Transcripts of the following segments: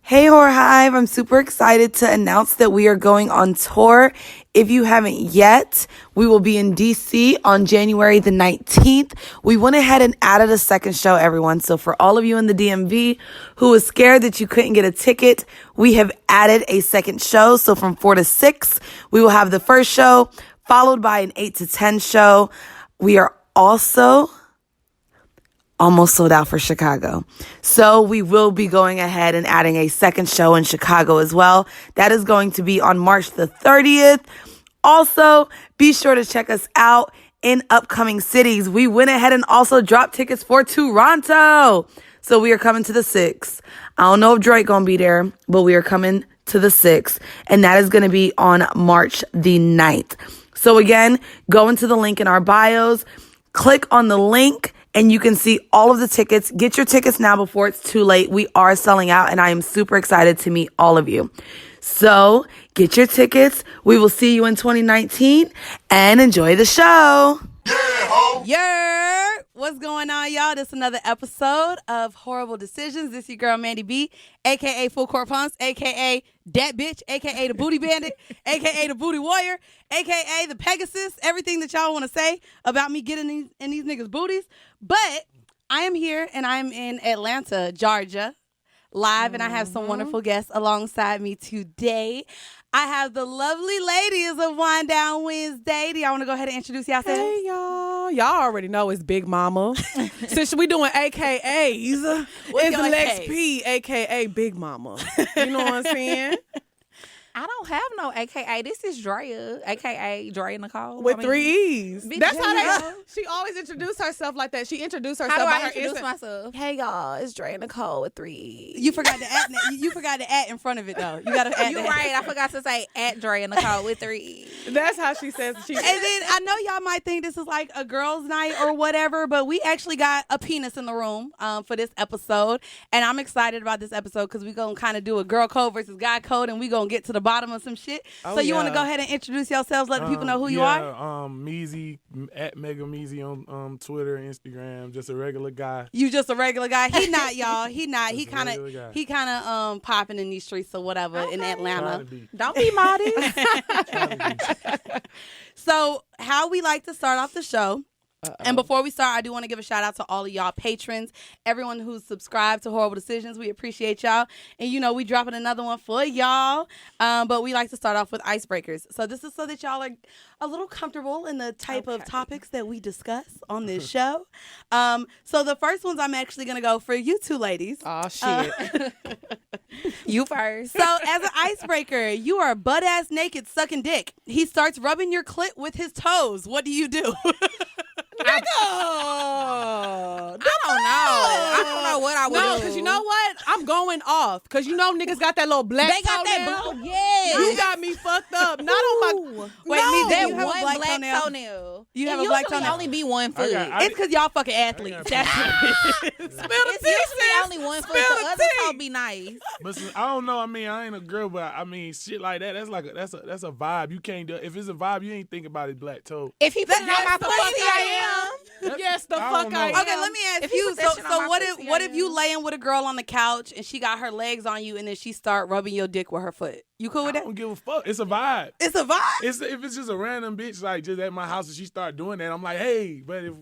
Hey, Horror Hive. I'm super excited to announce that we are going on tour. If you haven't yet, we will be in DC on January the 19th. We went ahead and added a second show, everyone. So for all of you in the DMV who was scared that you couldn't get a ticket, we have added a second show. So from 4 to 6, we will have the first show, followed by an 8 to 10 show. We are also almost sold out for Chicago. So we will be going ahead and adding a second show in Chicago as well. That is going to be on March the 30th. Also, be sure to check us out in upcoming cities. We went ahead and also dropped tickets for Toronto. So we are coming to the 6th. I don't know if Drake gonna be there, but we are coming to the 6th. And that is going to be on March the 9th. So again, go into the link in our bios, click on the link, and you can see all of the tickets. Get your tickets now before it's too late. We are selling out, and I am super excited to meet all of you. So get your tickets. We will see you in 2019, and enjoy the show. Yeah, what's going on, y'all? This is another episode of Whoreible Decisions. This is your girl, Mandii B, a.k.a. Full Court Punks, a.k.a. Dat Bitch, a.k.a. the Booty Bandit, a.k.a. the Booty Warrior, a.k.a. the Pegasus, everything that y'all want to say about me getting in these niggas' booties. But I am here, and I'm in Atlanta, Georgia, live, and I have some wonderful guests alongside me today. I have the lovely ladies of Wind Down Wednesday. Do y'all want to go ahead and introduce yourselves? Hey, y'all. Y'all already know it's Big Mama. Since we doing AKAs, it's Lex P, a.k.a. Big Mama. You know what I'm saying? I don't have no AKA. This is Drea, AKA Drea Nicole. With 3 E's. That's how they. she always introduced herself like that. She introduced herself How do by I her introduce myself? Hey, y'all. It's Drea Nicole with 3 E's. You forgot to add. You forgot to add in front of it though. You got to add. You're right. I forgot to say at Drea Nicole with 3 E's. That's how she says. And then I know y'all might think this is like a girls' night or whatever, but we actually got a penis in the room for this episode, and I'm excited about this episode because we're gonna kind of do a girl code versus guy code, and we're gonna get to the bottom of some shit. So you want to go ahead and introduce yourselves, let the people know who you are? Meezy, at Mega Meezy on Twitter and Instagram. Just a regular guy. You just a regular guy. He not, y'all. He not. He kind of popping in these streets or whatever in Atlanta. Don't be modest. So how we like to start off the show. And before we start, I do want to give a shout out to all of y'all patrons, everyone who's subscribed to Whoreible Decisions. We appreciate y'all. And, you know, we dropping another one for y'all. But we like to start off with icebreakers. So this is so that y'all are a little comfortable in the type of topics that we discuss on this show. So the first ones I'm actually going to go for you two ladies. Oh, shit. You first. So as an icebreaker, you are butt-ass naked sucking dick. He starts rubbing your clit with his toes. What do you do? I don't know what I would do. No, because you know what? I'm going off. Because you know niggas got that little black They got that toenail. yes. You got me fucked up. Not on my... Wait, No, Meezy, that you have one a black black toenail? toenail. You have It a black usually toenail? only be 1 foot. It's because y'all fucking athletes. That's it. Spill the It's tea, usually sis. only 1 foot. Spill The the other tea. toe be nice. But I don't know. I mean, I ain't a girl, but I mean, shit like that. That's like that's a vibe. You can't do. If it's a vibe, you ain't think about it. Black toe. If he put it on my Yes, the fuck pussy, I am. Yes, the I fuck don't know. I am. Okay, let me ask If he you. put that shit on So my what pussy, if I you am. laying with a girl on the couch and she got her legs on you and then she start rubbing your dick with her foot? You cool I with that? don't give a fuck. It's a vibe. It's a vibe. If it's just a random bitch like just at my house and she start doing that, I'm like, hey. But if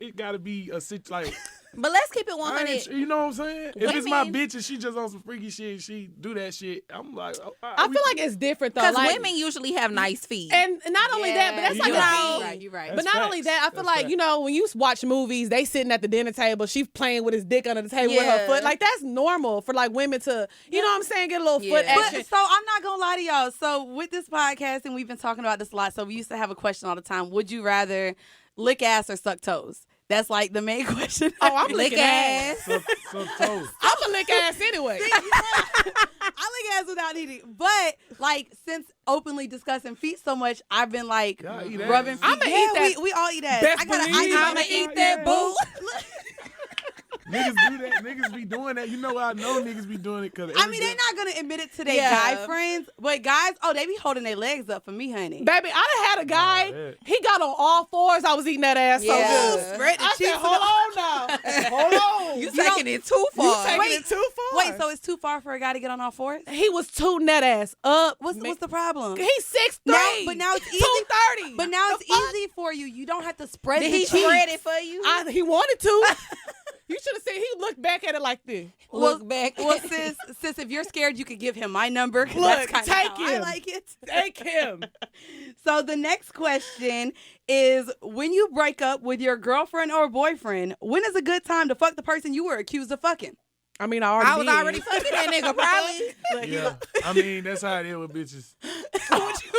it gotta be a like. But let's keep it I 100. ain't, you know what I'm saying? If it's my Women- bitch and she just on some freaky shit, and she do that shit. I'm like, oh, I feel like it's different, though. Because Like, women usually have nice feet. And not only that, but that's Yeah. like You're a right. thing. You're right. But That's not only that, I facts. feel That's like, you know, when you watch movies, they sitting at the dinner table, she playing with his dick under the table with her Yeah. foot. Like, that's normal for, like, women to, you know what I'm saying, get a little foot Yeah. action. But so I'm not gonna lie to y'all. So with this podcast, and we've been talking about this a lot. So we used to have a question all the time: would you rather lick ass or suck toes? That's like the main question. Oh, I'm Lick licking ass. ass. some toes. I'm a lick ass anyway. I lick ass without eating, but like since openly discussing feet so much, I've been like Y'all eat ass? rubbing feet. I'ma eat that. We all eat ass. Best I gotta believe ice I'ma my eat that boo. Niggas do that. Niggas be doing that. You know I know niggas be doing it because I mean, they're not gonna admit it to their guy friends, but guys, they be holding their legs up for me, honey. Baby, I done had a guy. He got on all fours. I was eating that ass so good. Spread the I cheeks. said, hold on now. Hold on. You taking it too far. You taking it too far. Wait, so it's too far for a guy to get on all fours? He was tooting that ass up. What's the problem? He's 6'3". But now it's easy. 230. But now it's easy for you. You don't have to spread Did the he cheeks. spread it for you? He wanted to. You should have seen he looked back at it like this. Look back. Well, sis, if you're scared, you could give him my number. Look, That's kinda take how I him. like it. Take him. So the next question is, when you break up with your girlfriend or boyfriend, when is a good time to fuck the person you were accused of fucking? I mean, I was already fucking that nigga, probably. Yeah, I mean that's how it is with bitches.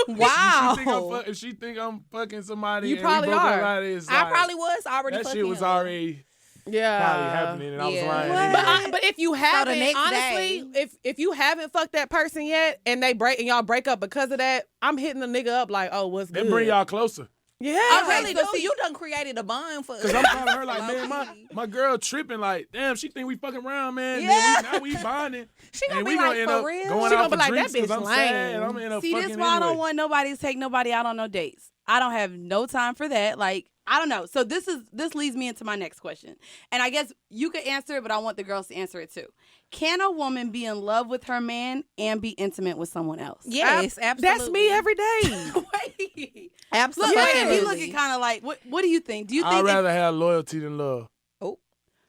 Wow. If she think I'm fucking somebody, You and probably we broke up are. like this, I like, probably was already that fucking shit was him. already Yeah. probably happening, and I was Yeah. lying. But if you haven't, next honestly, day- if you haven't fucked that person yet, and y'all break up because of that, I'm hitting the nigga up like, oh, what's That good? bring y'all closer. Yeah. I really so do. You done created a bond for us. Cause I'm calling her like, man, my girl tripping like, damn, she think we fucking around, man. Yeah. Now we bonding. She gonna and be we like, end for up real? going She out gonna for be like, drinks that bitch 'cause I'm sad lame. and I'm in a See, fucking this why I anyway. don't want nobody to take nobody out on no dates. I don't have no time for that. Like, I don't know. So this leads me into my next question. And I guess you could answer it, but I want the girls to answer it too. Can a woman be in love with her man and be intimate with someone else? Yes, absolutely. That's me every day. Wait. Absolutely. Look, he looking kind of like, what do you think? Do you think I'd rather have loyalty than love.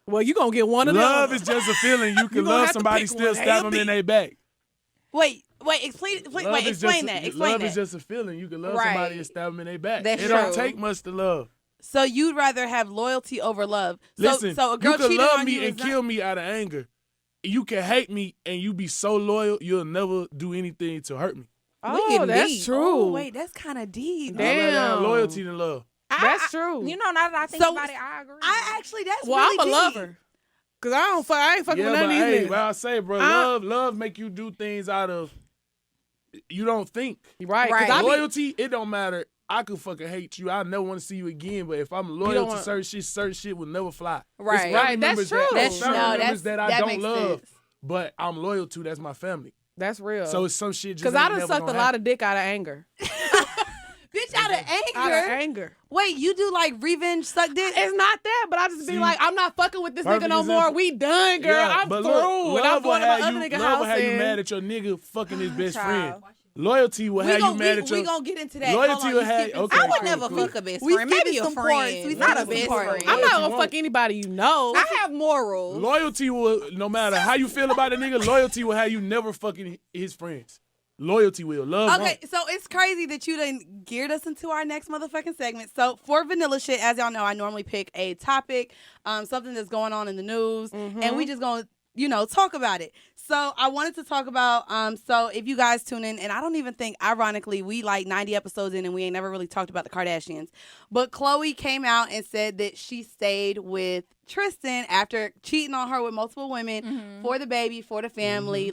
Well, you gonna get one of them. Love is just a feeling. You can gonna love have to somebody, pick still one. stab them in their back. Wait, explain Love is that. just, Explain love that. is just a feeling. You can love Right. somebody and stab them in their back. That's It don't true. take much to love. So you'd rather have loyalty over love. Listen, So a girl you can cheating love on me you and is kill me out of anger. You can hate me and you be so loyal, you'll never do anything to hurt me. Oh, getting that's deep. true. Oh, wait, that's kind of deep. Damn. I'd rather have loyalty than love. That's true. You know, now that I think So, about it, I agree. I actually, that's Well, really I'm a deep. lover. Cause I ain't fucking Yeah, with none but of these hey, niggas. well I say, bro, love make you do things out of you don't think. Right. Right. Cause I be, Loyalty, it don't matter. I could fucking hate you. I never want to see you again. But if I'm loyal don't to want- certain shit will never fly. Right. It's family Right, that's members true. That, That's- family no, members that I that don't makes love, sense. but I'm loyal to. That's my family. that's real. So it's some shit just Cause ain't I done never sucked a gonna lot happen. of dick out of anger. Bitch, out of anger. Out of anger. Wait, you do like revenge suck dick? It's not that, but I just be See? like, I'm not fucking with this nigga Perfect no more. example. We done, girl. Yeah, I'm but through. look, and I'm love will going to my have other you. nigga Love house. will have you and- mad at your nigga fucking his best Child. friend. Loyalty will have you mad at your. We gonna get into that. Loyalty Hold on, will you have. skipping Okay, I would cool, never cool. fuck a best We friend. Maybe skipping a some parts. friend. We Not a skipping best some parts. friend. I'm not Loyalty gonna won't. fuck anybody you know. I have morals. Loyalty will, no matter how you feel about a nigga, loyalty will have you never fucking his friends. Loyalty will. Love Okay, won't. so it's crazy that you done geared us into our next motherfucking segment. So for vanilla shit, as y'all know, I normally pick a topic, something that's going on in the news, and we just gonna, talk about it. So I wanted to talk about, so if you guys tune in, and I don't even think, ironically, we like 90 episodes in and we ain't never really talked about the Kardashians, but Khloe came out and said that she stayed with Tristan after cheating on her with multiple women for the baby, for the family,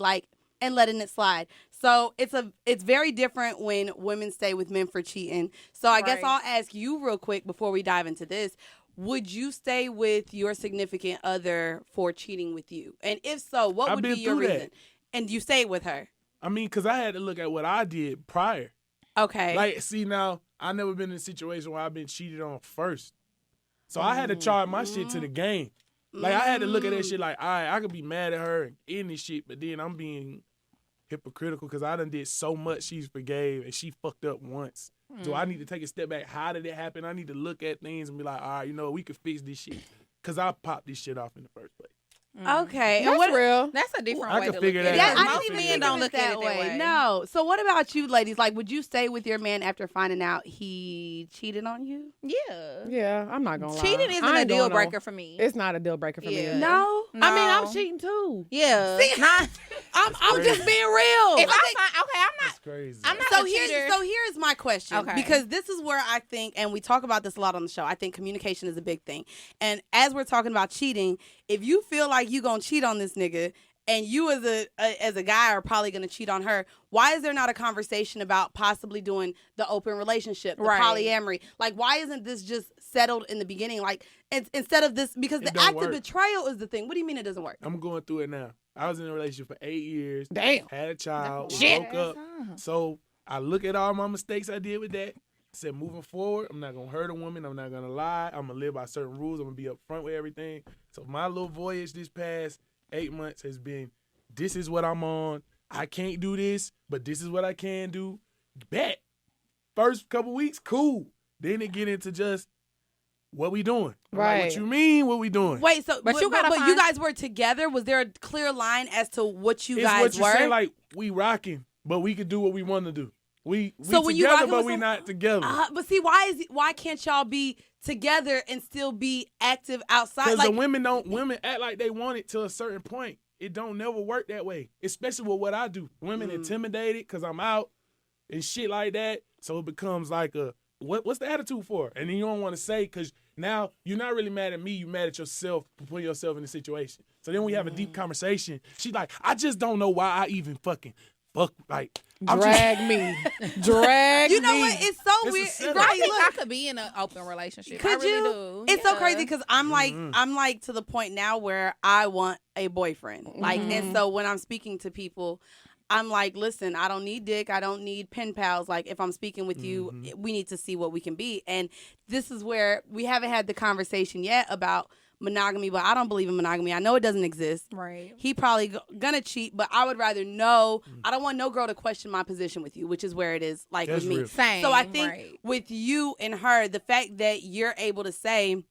and letting it slide. So it's very different when women stay with men for cheating. So I guess Right. I'll ask you real quick before we dive into this. Would you stay with your significant other for cheating with you? And if so, what I've would been be your through that. reason? And you stayed with her. I mean, because I had to look at what I did prior. Okay. Like, see, now, I never been in a situation where I've been cheated on first. So I had to charge my shit to the game. Like, I had to look at that shit like, all right, I could be mad at her and end this shit, but then I'm being hypocritical because I done did so much she forgave and she fucked up once. So I need to take a step back. How did it happen? I need to look at things and be like, all right, we could fix this shit. Because I popped this shit off in the first place. Okay. That's real. That's a different I way can to figure look at that it. out. I Most didn't even men think don't of look at it that way. No. So what about you, ladies? Like, would you stay with your man after finding out he cheated on you? Yeah. Yeah, I'm not gonna lie. Cheating isn't I a ain't deal going on- breaker for me. It's not a deal breaker for Yeah. me. No. I mean, I'm No. cheating too. Yeah. I'm just being real. If I find, okay, I'm That's not. crazy. I'm not So a cheater. here's my question. Okay. Because this is where I think, and we talk about this a lot on the show, I think communication is a big thing. And as we're talking about cheating, if you feel like you gonna cheat on this nigga and you as a guy are probably gonna cheat on her, why is there not a conversation about possibly doing the open relationship, the Right. polyamory? Like, why isn't this just settled in the beginning. Like instead of this, because the act of betrayal is the thing. What do you mean it doesn't work? I'm going through it now. I was in a relationship for 8 years. Damn. Had a child. Shit. Broke up. So I look at all my mistakes I did with that. I said, moving forward, I'm not going to hurt a woman. I'm not going to lie. I'm going to live by certain rules. I'm going to be upfront with everything. So my little voyage this past 8 months has been, this is what I'm on. I can't do this, but this is what I can do. Bet. First couple weeks, cool. Then it get into just, what we doing? Right. Like, what you mean, what we doing? Wait, so But you gotta you guys were together. Was there a clear line as to what you It's guys what you were? say, like, we rocking, but we could do what we want to do. We So when you together, rocking but with we some- not together. But see, why can't y'all be together and still be active outside? Because Like, the women act like they want it to a certain point. It don't never work that way, especially with what I do. Women intimidated because I'm out and shit like that. So it becomes like what's the attitude for? And then you don't want to say because now you're not really mad at me. You're mad at yourself for putting yourself in the situation. So then we have a deep conversation. She's like, I just don't know why I even fuck. Like, Drag me. you know what? It's so It's a weird. setup. Right, I think look. I could be in an open relationship. I Could really you? do. It's so Yeah. crazy because I'm like to the point now where I want a boyfriend. Like, and so when I'm speaking to people, I'm like, listen, I don't need dick. I don't need pen pals. Like, if I'm speaking with you, we need to see what we can be. And this is where we haven't had the conversation yet about monogamy, but I don't believe in monogamy. I know it doesn't exist. Right. He probably gonna cheat, but I would rather know. I don't want no girl to question my position with you, which is where it is like That's with me. real. Same. So I think right. with you and her, the fact that you're able to say,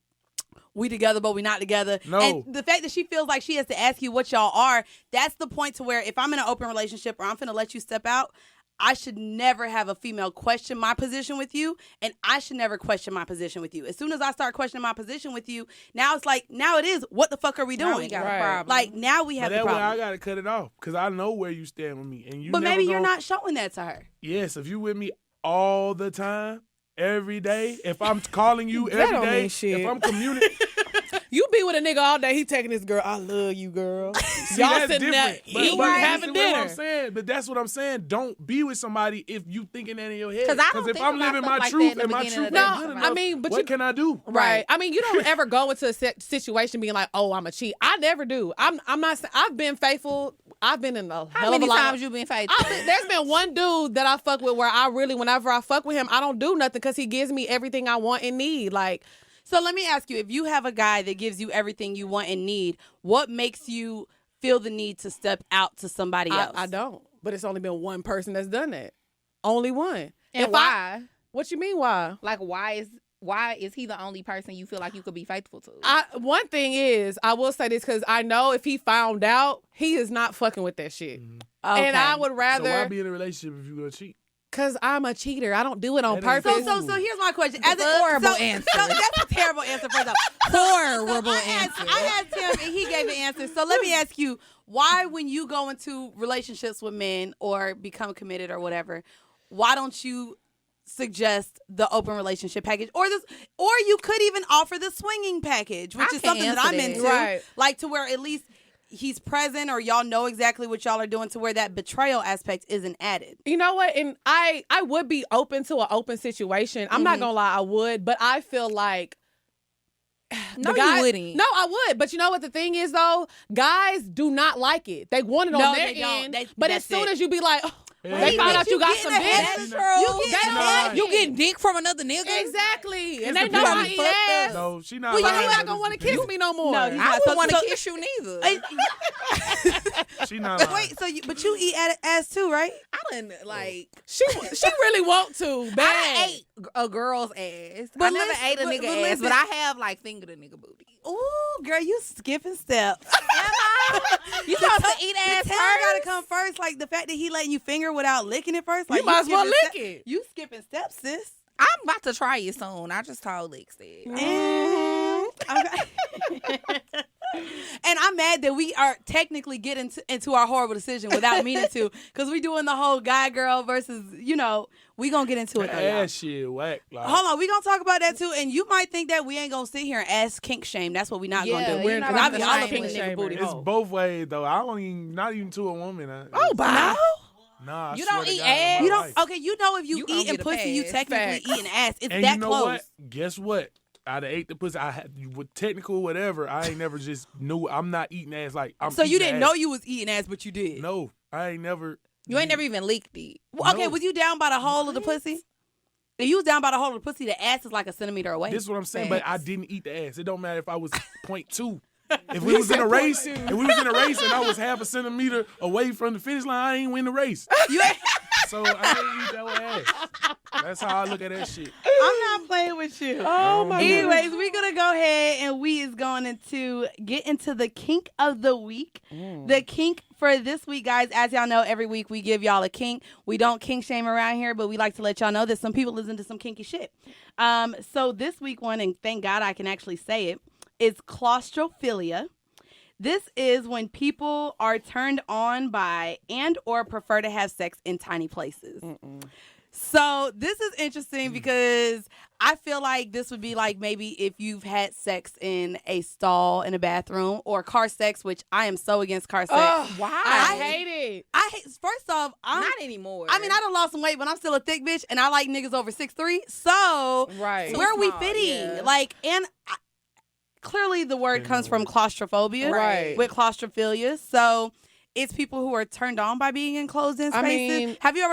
we together, but we not together. No. And the fact that she feels like she has to ask you what y'all are, that's the point to where if I'm in an open relationship or I'm finna let you step out, I should never have a female question my position with you, and I should never question my position with you. As soon as I start questioning my position with you, now it's like, now it is, what the fuck are we doing? Now we got Right. a problem. Like, now we have But the that way I problem. gotta cut it off because I know where you stand with me, and you. But never maybe you're gonna- not showing that to her. Yes, if you with me all the time, every day, if I'm calling you That every don't day, mean shit. if I'm communicating. You be with a nigga all day, he taking this girl, I love you, girl. See, Y'all that's sitting there different. eating, But having see what I'm dinner. saying, but that's what I'm saying. Don't be with somebody if you thinking that in your head. 'Cause I don't if think I'm about living stuff my like that truth in the and my beginning truth of ain't the good relationship. enough, I mean, but what can I do? Right. I mean, you don't ever go into a situation being like, "Oh, I'm a cheat." I never do. I'm not. I've been faithful. I've been in a How hell many of a lot. times you been faithful? There's been one dude that I fuck with where I really, whenever I fuck with him, I don't do nothing because he gives me everything I want and need. Like, So let me ask you, if you have a guy that gives you everything you want and need, what makes you feel the need to step out to somebody else? I don't. But it's only been one person that's done that. Only one. And If why? What you mean? Why? Like, why is he the only person you feel like you could be faithful to? One thing is, I will say this because I know if he found out, he is not fucking with that shit. Okay. And I would So why rather, be in a relationship if you gonna cheat? because I'm a cheater. I don't do it on That ain't purpose. So here's my question. That's a horrible answer. So that's a terrible answer for them. Horrible I asked him and he gave an answer. So let me ask you, why when you go into relationships with men or become committed or whatever, why don't you suggest the open relationship package or you could even offer the swinging package, which I is can something that answer I'm that. into. Right. Like to where at least he's present or y'all know exactly what y'all are doing to where that betrayal aspect isn't added. You know what? And I would be open to an open situation. I'm not gonna lie, I would, but I feel like No, the guy, you wouldn't. No, I would. But you know what the thing is though? Guys do not like it. They want it No, on their they don't. end. They- But as that's soon it. as you be like, oh, Yeah. they found out you got getting some a dick. head- That's true. You getting They a know head- You getting dick from another nigga? Exactly. And It's they know I dependent. eat ass. No, she not. Well, lying, you're not but gonna it's want to kiss dependent. me no more. No, you I not. wouldn't want to So- kiss you neither. She not lying. Wait, but you eat ass too, right? I didn't like. She really want to. I Bad. done ate a girl's ass. But I never listen- ate a but- nigga but ass, listen- but I have like fingered a nigga booty. Ooh, girl, you skipping steps. You supposed to eat ass The tail gotta first? come first. Like the fact that he letting you finger without licking it first. Like, You might as well skipping lick step- it. You skipping steps, sis. I'm about to try it soon. I just told Lex that. Okay. And I'm mad that we are technically getting into our horrible decision without meaning to, because we doing the whole guy girl versus, we gonna get into it though, y'all. Ass shit whack. Like, Hold on, we gonna talk about that too, and you might think that we ain't gonna sit here and ask kink shame. That's what we not Yeah, gonna do. you're not Because I about be to all shame up in the me. nigga booty it's hole. both ways though. I don't even, not even to a woman. Oh, bye. Nah, I You swear don't to eat God, in my ass? You don't. life. Okay, if you You gonna eating get a pussy, you pass. technically Facts. eating ass. It's And that you know close. what? Guess what? I'd have ate the pussy. I had with technical whatever. I ain't never just knew. I'm not eating ass like I'm. So you eating didn't ass. know you was eating ass, but you did. No, I ain't never. You ain't never even leaked it. Well, okay, No. was you down by the hole of the pussy? If you was down by the hole of the pussy, the ass is like a centimeter away. This is what I'm saying, but I didn't eat the ass. It don't matter if I was 0.2. If we He was in said a race, 0.2. if we was in a race and I was half a centimeter away from the finish line, I ain't win the race. You ain't- So I ain't eat that ass. That's how I look at that shit. I'm not playing with you. Oh my God. Anyways, we're gonna go ahead and we is going to get into the kink of the week. The kink for this week, guys, as y'all know, every week we give y'all a kink. We don't kink shame around here, but we like to let y'all know that some people listen to some kinky shit. So this week one, and thank God I can actually say it, is claustrophilia. This is when people are turned on by and or prefer to have sex in tiny places. So this is interesting because I feel like this would be like maybe if you've had sex in a stall in a bathroom or car sex, which I am so against car sex. Why? I hate it. First off, I'm Not anymore. I mean, I done lost some weight, but I'm still a thick bitch, and I like niggas over 6'3". So Right. where are we small, fitting? yeah. Like, and clearly the word comes from claustrophobia, Right. with claustrophilia. So it's people who are turned on by being enclosed in I spaces. mean- Have y'all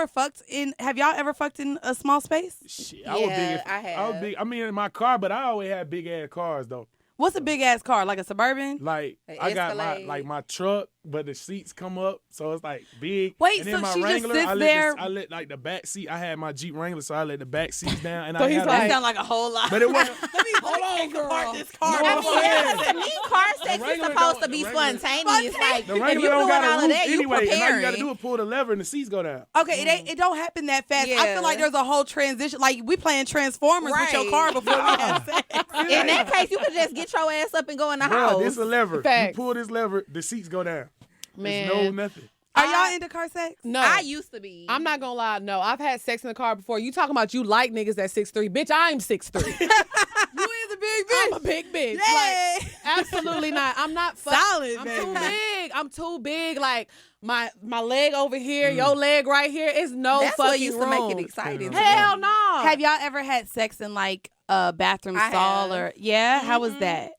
ever fucked in a small space? Shit, I was big. Yeah, I I was have. big. I mean, in my car, but I always had big ass cars though. What's a big ass car? Like a Suburban? Like An I got Escalade. my truck, but the seats come up, so it's like big. Wait, and then so my she just Wrangler, sits I let there- I let like the back seat. I had my Jeep Wrangler, so I let the back seats down, and So I he's had like- That a, sounds like a whole lot. but it wasn't. Hold on, girl. This car. No, I I'm mean, saying. yeah, 'cause to me, car sex The is Wrangler supposed don't- to be the Wrangler- spontaneous. Like, The if Wrangler you don't doing got all a of roof that, you anyway, and all you got to preparing. do is pull the lever, and the seats go down. Okay, it don't happen that fast. I Yeah. feel like there's a whole transition. Like we playing Transformers with your Right. car before we have sex. In that case, you could just get your ass up and go in the Bro, house. this is a lever. Facts. You pull this lever, the seats go down. Man. There's no nothing. Are y'all into car sex? No. I used to be. I'm not gonna lie. No, I've had sex in the car before. You talking about you like niggas that 6'3"? Bitch, I'm 6'3". You is a big bitch. I'm a big bitch. Yay. Like, absolutely not. I'm not Solid, I'm baby. too big. I'm too big. Like my leg over here, your leg right here. It's no That's fucking what used room. to make it exciting. Hell no. Have y'all ever had sex in like a bathroom I stall have. or How was that?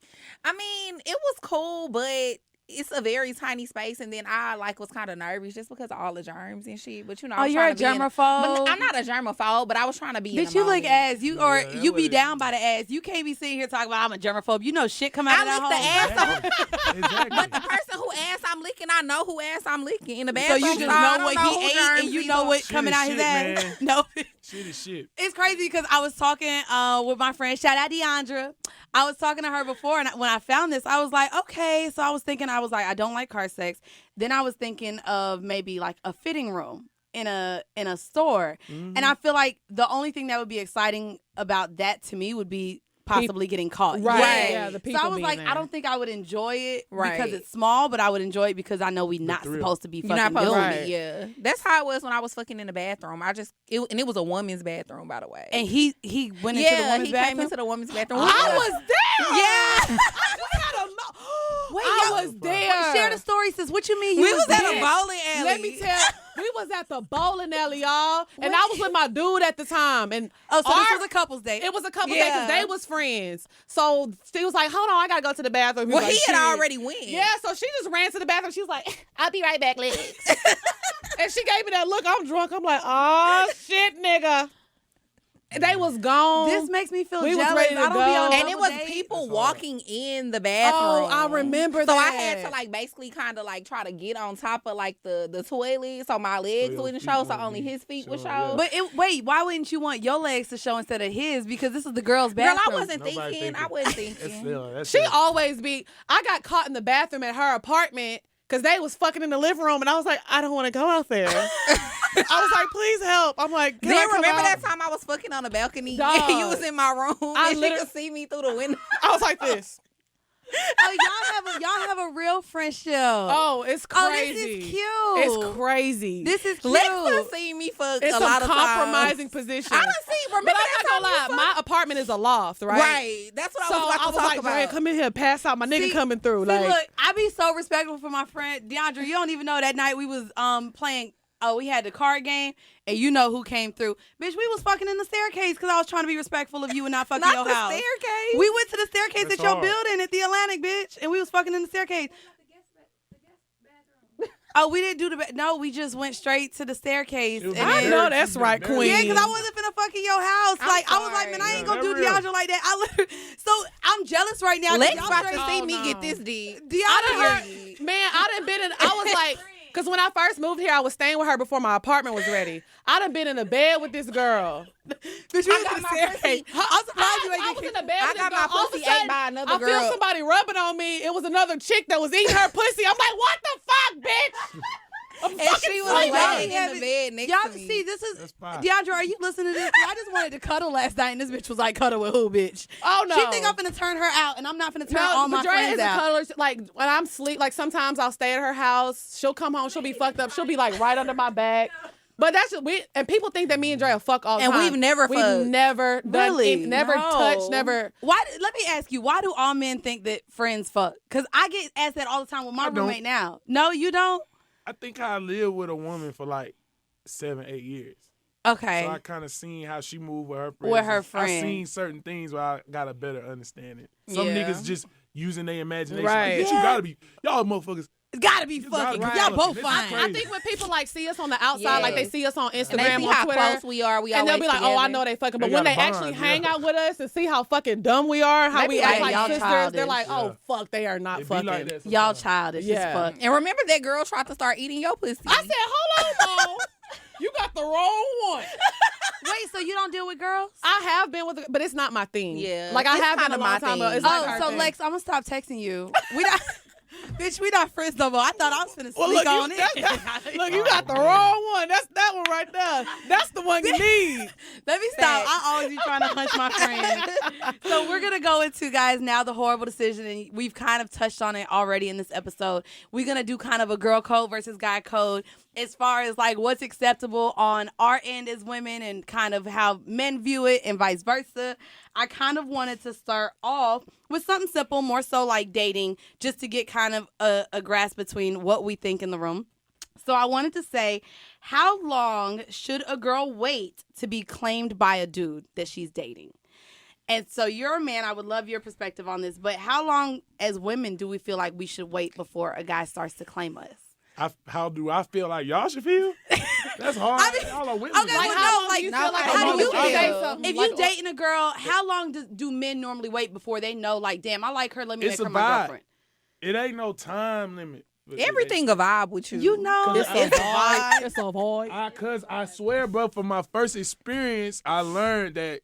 I mean, it was cool, but it's a very tiny space, and then I was kind of nervous just because of all the germs and shit. But you know, Oh, I was you're a trying to be in germaphobe? But I'm not a germaphobe, but I was trying to be. Did in you the lick moment. ass? You or that you be would've- down by the ass? You can't be sitting here talking about I'm a germaphobe. You know shit come out of I that licked hole. the ass. Exactly. But the person who ass I'm licking, I know who ass I'm licking in the So bathroom. you just I know don't what who he ate germs and you he know got. what Shit coming is out his shit, ass. man. No. Shit is shit. It's crazy because I was talking with my friend, shout out Deandra. I was talking to her before, and when I found this, I was like, okay. So I was thinking, I don't like car sex. Then I was thinking of maybe like a fitting room in a store. And I feel like the only thing that would be exciting about that to me would be possibly getting caught. Right. Right. Yeah, the So people I was being like, there. I don't think I would enjoy it because Right. it's small, but I would enjoy it because I know we're not thrill. supposed to be You're fucking not supposed doing to it. be, yeah. That's how it was when I was fucking in the bathroom. And it was a woman's bathroom, by the way. And he went into the yeah, woman's he bathroom. came into the woman's bathroom. I was there. Yeah. Wait, I y'all- was there. Share the story, sis. What you mean? You We was at a there. bowling alley. Let me tell we was at the bowling alley, y'all. And I was with my dude at the time. And Oh, so this our- was a couple's date. it was a couple days Yeah. because they was friends. So she was like, hold on, I gotta go to the bathroom. Well, was he like, had "Shit." already went. Yeah, so she just ran to the bathroom. She was like, I'll be right back, Lex. And she gave me that look. I'm drunk. I'm like, oh, shit, nigga. And they was gone. This makes me feel We was jealous. ready to I don't be on go. And it double was dates. people That's walking in the bathroom. Oh, I remember so that. I had to basically kind of try to get on top of the toilet so my legs your wouldn't feet show, so won't only be his feet would show. showing, yeah. But wait, why wouldn't you want your legs to show instead of his? Because this is the girl's Girl, bathroom. I wasn't Nobody thinking. I thinking. wasn't That's thinking. still, that's She it. always be. I got caught in the bathroom at her apartment because they was fucking in the living room, and I was like, I don't want to go out there. I was like, please help. I'm like, can I Then come remember out? that time I was fucking on the balcony? Dog. You was in my room I and she literally- could see me through the window. I was like this. Oh, y'all have a real friendship. Oh, it's Oh, crazy. this is cute. It's crazy. This is cute. Lex done seen me fuck it's a some lot of compromising times. positions. I done see. Remember But that I'm not gonna time you lie, my apartment is a loft, right? Right. That's what So I was about to talk like, about. Drea, come in here, pass out. My nigga See- coming through. See, Like, look, I be so respectful for my friend Deandra. You don't even know that night we was playing we had the card game, and you know who came through. Bitch, we was fucking in the staircase because I was trying to be respectful of you and not fucking your house. Staircase. We went to the staircase That's at your hard. building at the Atlantic, bitch, and we was fucking in the staircase. Oh, we didn't do the no. We just went straight to the staircase. It was And I then, know that's right, Yeah, queen. yeah, because I wasn't finna fuck in your house. I'm Like I was like, sorry. man, I ain't Yeah, gonna do that real. Deandra like that. I literally, so I'm jealous right now. 'cause Lex y'all about to straight- see Oh, me no. get this deep. I Deandra done heard, man, I done been in, I was like, because when I first moved here, I was staying with her before my apartment was ready. I done been in a bed with this girl. Bitch, we I was got in the my staircase. pussy- I'm surprised you ain't I get was in kicked. the bed I with this got girl. my All of a pussy sudden, ate by another I feel girl. somebody rubbing on me. It was another chick that was eating her pussy. I'm like, what the fuck, bitch? I'm And fucking she was sleeping. laying in Y'all the bed next Y'all to me. see, this is That's fine. Deandra. Are you listening to this? I just wanted to cuddle last night, and this bitch was like, "Cuddle with who, bitch?" Oh, no. She think I'm finna turn her out, and I'm not finna turn all my Drea friends is a out. color. Like when I'm sleep, like sometimes I'll stay at her house. She'll come home. She'll be fucked up. She'll be like right under my back. But that's just we. And people think that me and Drea fuck all the And time. we've never We've fucked. never done. Really? Never No. touched. Never. Why? Let me ask you. Why do all men think that friends fuck? Because I get asked that all the time with my I don't. roommate now. No, you don't. I think I lived with a woman for like 7-8 years. Okay. So I kind of seen how she moved with her friends. With her I friends. seen certain things where I got a better understanding. Some Yeah. niggas just using their imagination. Right. Like, bitch, you gotta be, y'all motherfuckers. It's gotta be You gotta fucking. be 'Cause y'all fucking. both This is fine. crazy. I think when people like see us on the outside, like they Yes. see us on And they Instagram see or how Twitter, close we are. We and they'll always be like, "Oh, I together. know they fucking." But They when got they a bond, actually yeah. hang out with us and see how fucking dumb we are, how They we be act like, like y'all sisters, childish. they're like, "Oh Yeah. fuck, they are not It be fucking." like that Y'all sometimes. childish Yeah. as fuck. And remember that girl tried to start eating your pussy. I said, "Hold on, Mo. You got the wrong one." Wait, so you don't deal with girls? I have been with, but it's not my thing. Yeah, Like I it's have been kinda a long my time ago. thing. It's like Oh, her so thing. Lex, I'm gonna stop texting you. We not, bitch. We not friends no more. I thought I was finna Well, sneak look, on you, it. look, you got the wrong one. That's that one right there. That's the one you need. Let me stop. Facts. I always be trying to hunch my friends. So we're gonna go into, guys, now the horrible decision, and we've kind of touched on it already in this episode. We're gonna do kind of a girl code versus guy code as far as like what's acceptable on our end as women and kind of how men view it and vice versa. I kind of wanted to start off with something simple, more so like dating, just to get kind of a grasp between what we think in the room. So I wanted to say, how long should a girl wait to be claimed by a dude that she's dating? And so you're a man. I would love your perspective on this. But how long as women do we feel like we should wait before a guy starts to claim us? How do I feel like y'all should feel? That's hard. I mean, y'all are with okay, me. well, Like, no, how long like, do you no, feel like how a do woman you should feel? say something? If Like, you dating a girl, how long do men normally wait before they know, like, damn, I like her, let me It's make a her my vibe. girlfriend? It ain't no time limit. with it. Everything a vibe with you. You know, It's a vibe. It's a void. Cause I swear, bro, from my first experience, I learned that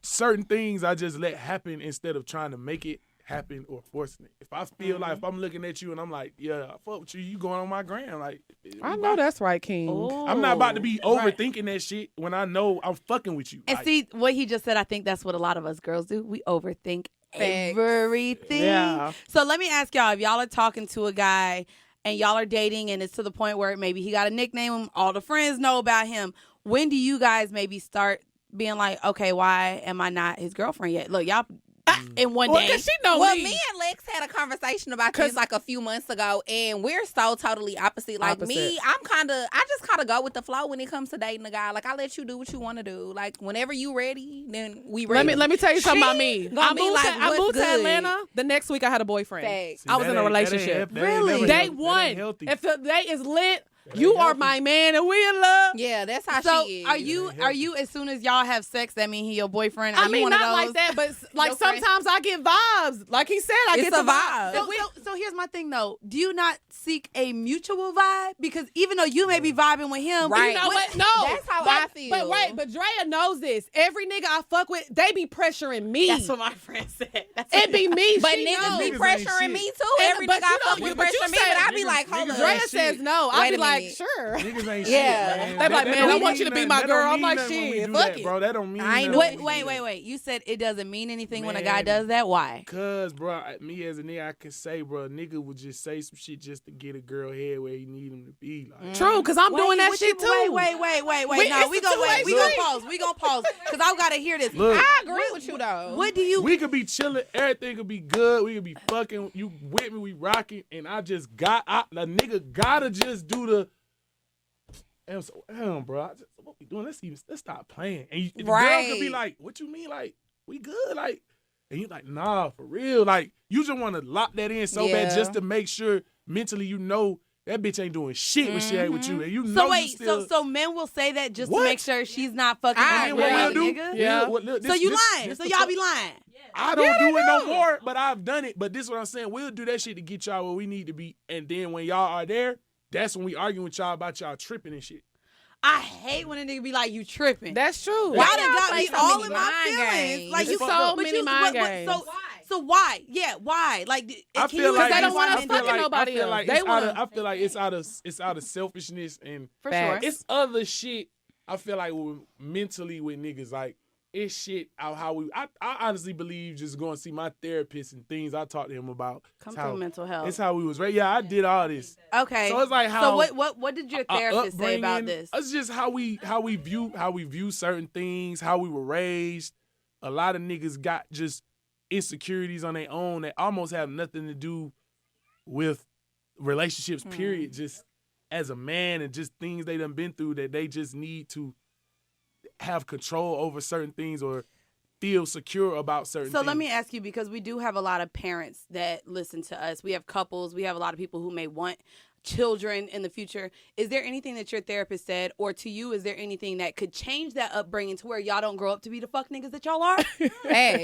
certain things I just let happen instead of trying to make it happen or forcing it. If I feel like if I'm looking at you and I'm like, yeah, I fuck with you, you going on my gram, like I know that's right, King. I'm not about to be Right. overthinking that shit when I know I'm fucking with you. and Like, see, what he just said, I think that's what a lot of us girls do. We overthink Facts. everything. Yeah. So let me ask y'all, if y'all are talking to a guy and y'all are dating and it's to the point where maybe he got a nickname, all the friends know about him, when do you guys maybe start being like, okay, why am I not his girlfriend yet? Look, y'all, in one Well, day. 'cause she know Well, me. me and Lex had a conversation about this like a few months ago, and we're so totally opposite. Like me, I just kind of go with the flow when it comes to dating a guy. Like I let you do what you want to do. Like whenever you ready, then we ready. Let me tell you something about me. gonna I be moved, like, I what's moved to good? Atlanta. The next week I had a boyfriend. Facts. I was in a relationship. Really? Day one. Healthy. If the day is lit, That you ain't are healthy. my man and we in love. Yeah, that's how So she is. are you as soon as y'all have sex, that mean he your boyfriend? Are I you mean, one of not those? like that, but like Your friend? sometimes I get vibes. Like he said, I It's get a the vibe. vibes. So here's my thing though. Do you not seek a mutual vibe? Because even though you may be vibing with him, Right. You know what? No. That's how but, I feel. But right, but Drea knows this. Every nigga I fuck with, they be pressuring me. that's what my friend said. That's It be me. But she niggas knows. be Niggas ain't pressuring shit. me too. Every nigga I fuck with but you pressuring me, said but I be niggas- like, hold niggas up. Drea ain't says shit. no. I Wait be a like, minute. sure. Niggas ain't Yeah. shit, man. They be like, That man, don't I mean want you to be nothing. my That girl. don't I'm mean like, nothing when we shit, do fuck that, it. bro. That don't mean I ain't nothing. Wait. You said it doesn't mean anything when a guy Man. does that. Why? Cause, bro, me as a nigga, I can say, bro, a nigga would just say some shit just to get a girl head where he need him to be. Like, True, because I'm doing that what shit you- too. Wait. Wait, No, it's we a gonna wait. two-way We gonna street. pause. We gonna pause because I gotta hear this. look, I agree with you though. What do you? we could be chilling, everything could be good, we could be fucking, you with me, we rocking, and I just the nigga gotta just do the, And so, damn, bro, what we doing? Let's stop playing. And the girl Right. could be like, what you mean? Like, we good? Like, and you like, nah, for real. Like, you just want to lock that in so bad just to make sure mentally you know that bitch ain't doing shit when she ain't with you. And you know So wait, you still, so men will say that just What? to make sure she's not fucking I- with what another we'll nigga? Yeah. So you lying. So y'all be lying. I don't do it no more, but I've done it. But this is what I'm saying. We'll do that shit to get y'all where we need to be. And then when y'all are there, that's when we arguing with y'all about y'all tripping and shit. I hate when a nigga be like, you tripping. That's true. Y'all Why done got play me so all many in my mind feelings. games? Like It's you fucked up. so many mind games. So why? Yeah, why? Like I can feel you like they don't explain want why us men fucking do it? nobody I feel else. like They it's out wanna- of, I feel like it's out of selfishness and For Facts. sure. it's other shit. I feel like mentally with niggas, like it's shit out how we. I honestly believe just going to see my therapist and things I talked to him about. Come it's how, through mental health. It's how we was raised. Yeah, I did all this. Okay. So it's like how. So what did your therapist say about this? It's just how we view certain things, how we were raised. A lot of niggas got just insecurities on their own that almost have nothing to do with relationships, period. Just as a man and just things they done been through that they just need to have control over certain things or feel secure about certain things. So let me ask you, because we do have a lot of parents that listen to us. We have couples. We have a lot of people who may want children in the future. Is there anything that your therapist said, or to you, is there anything that could change that upbringing to where y'all don't grow up to be the fuck niggas that y'all are? Hey.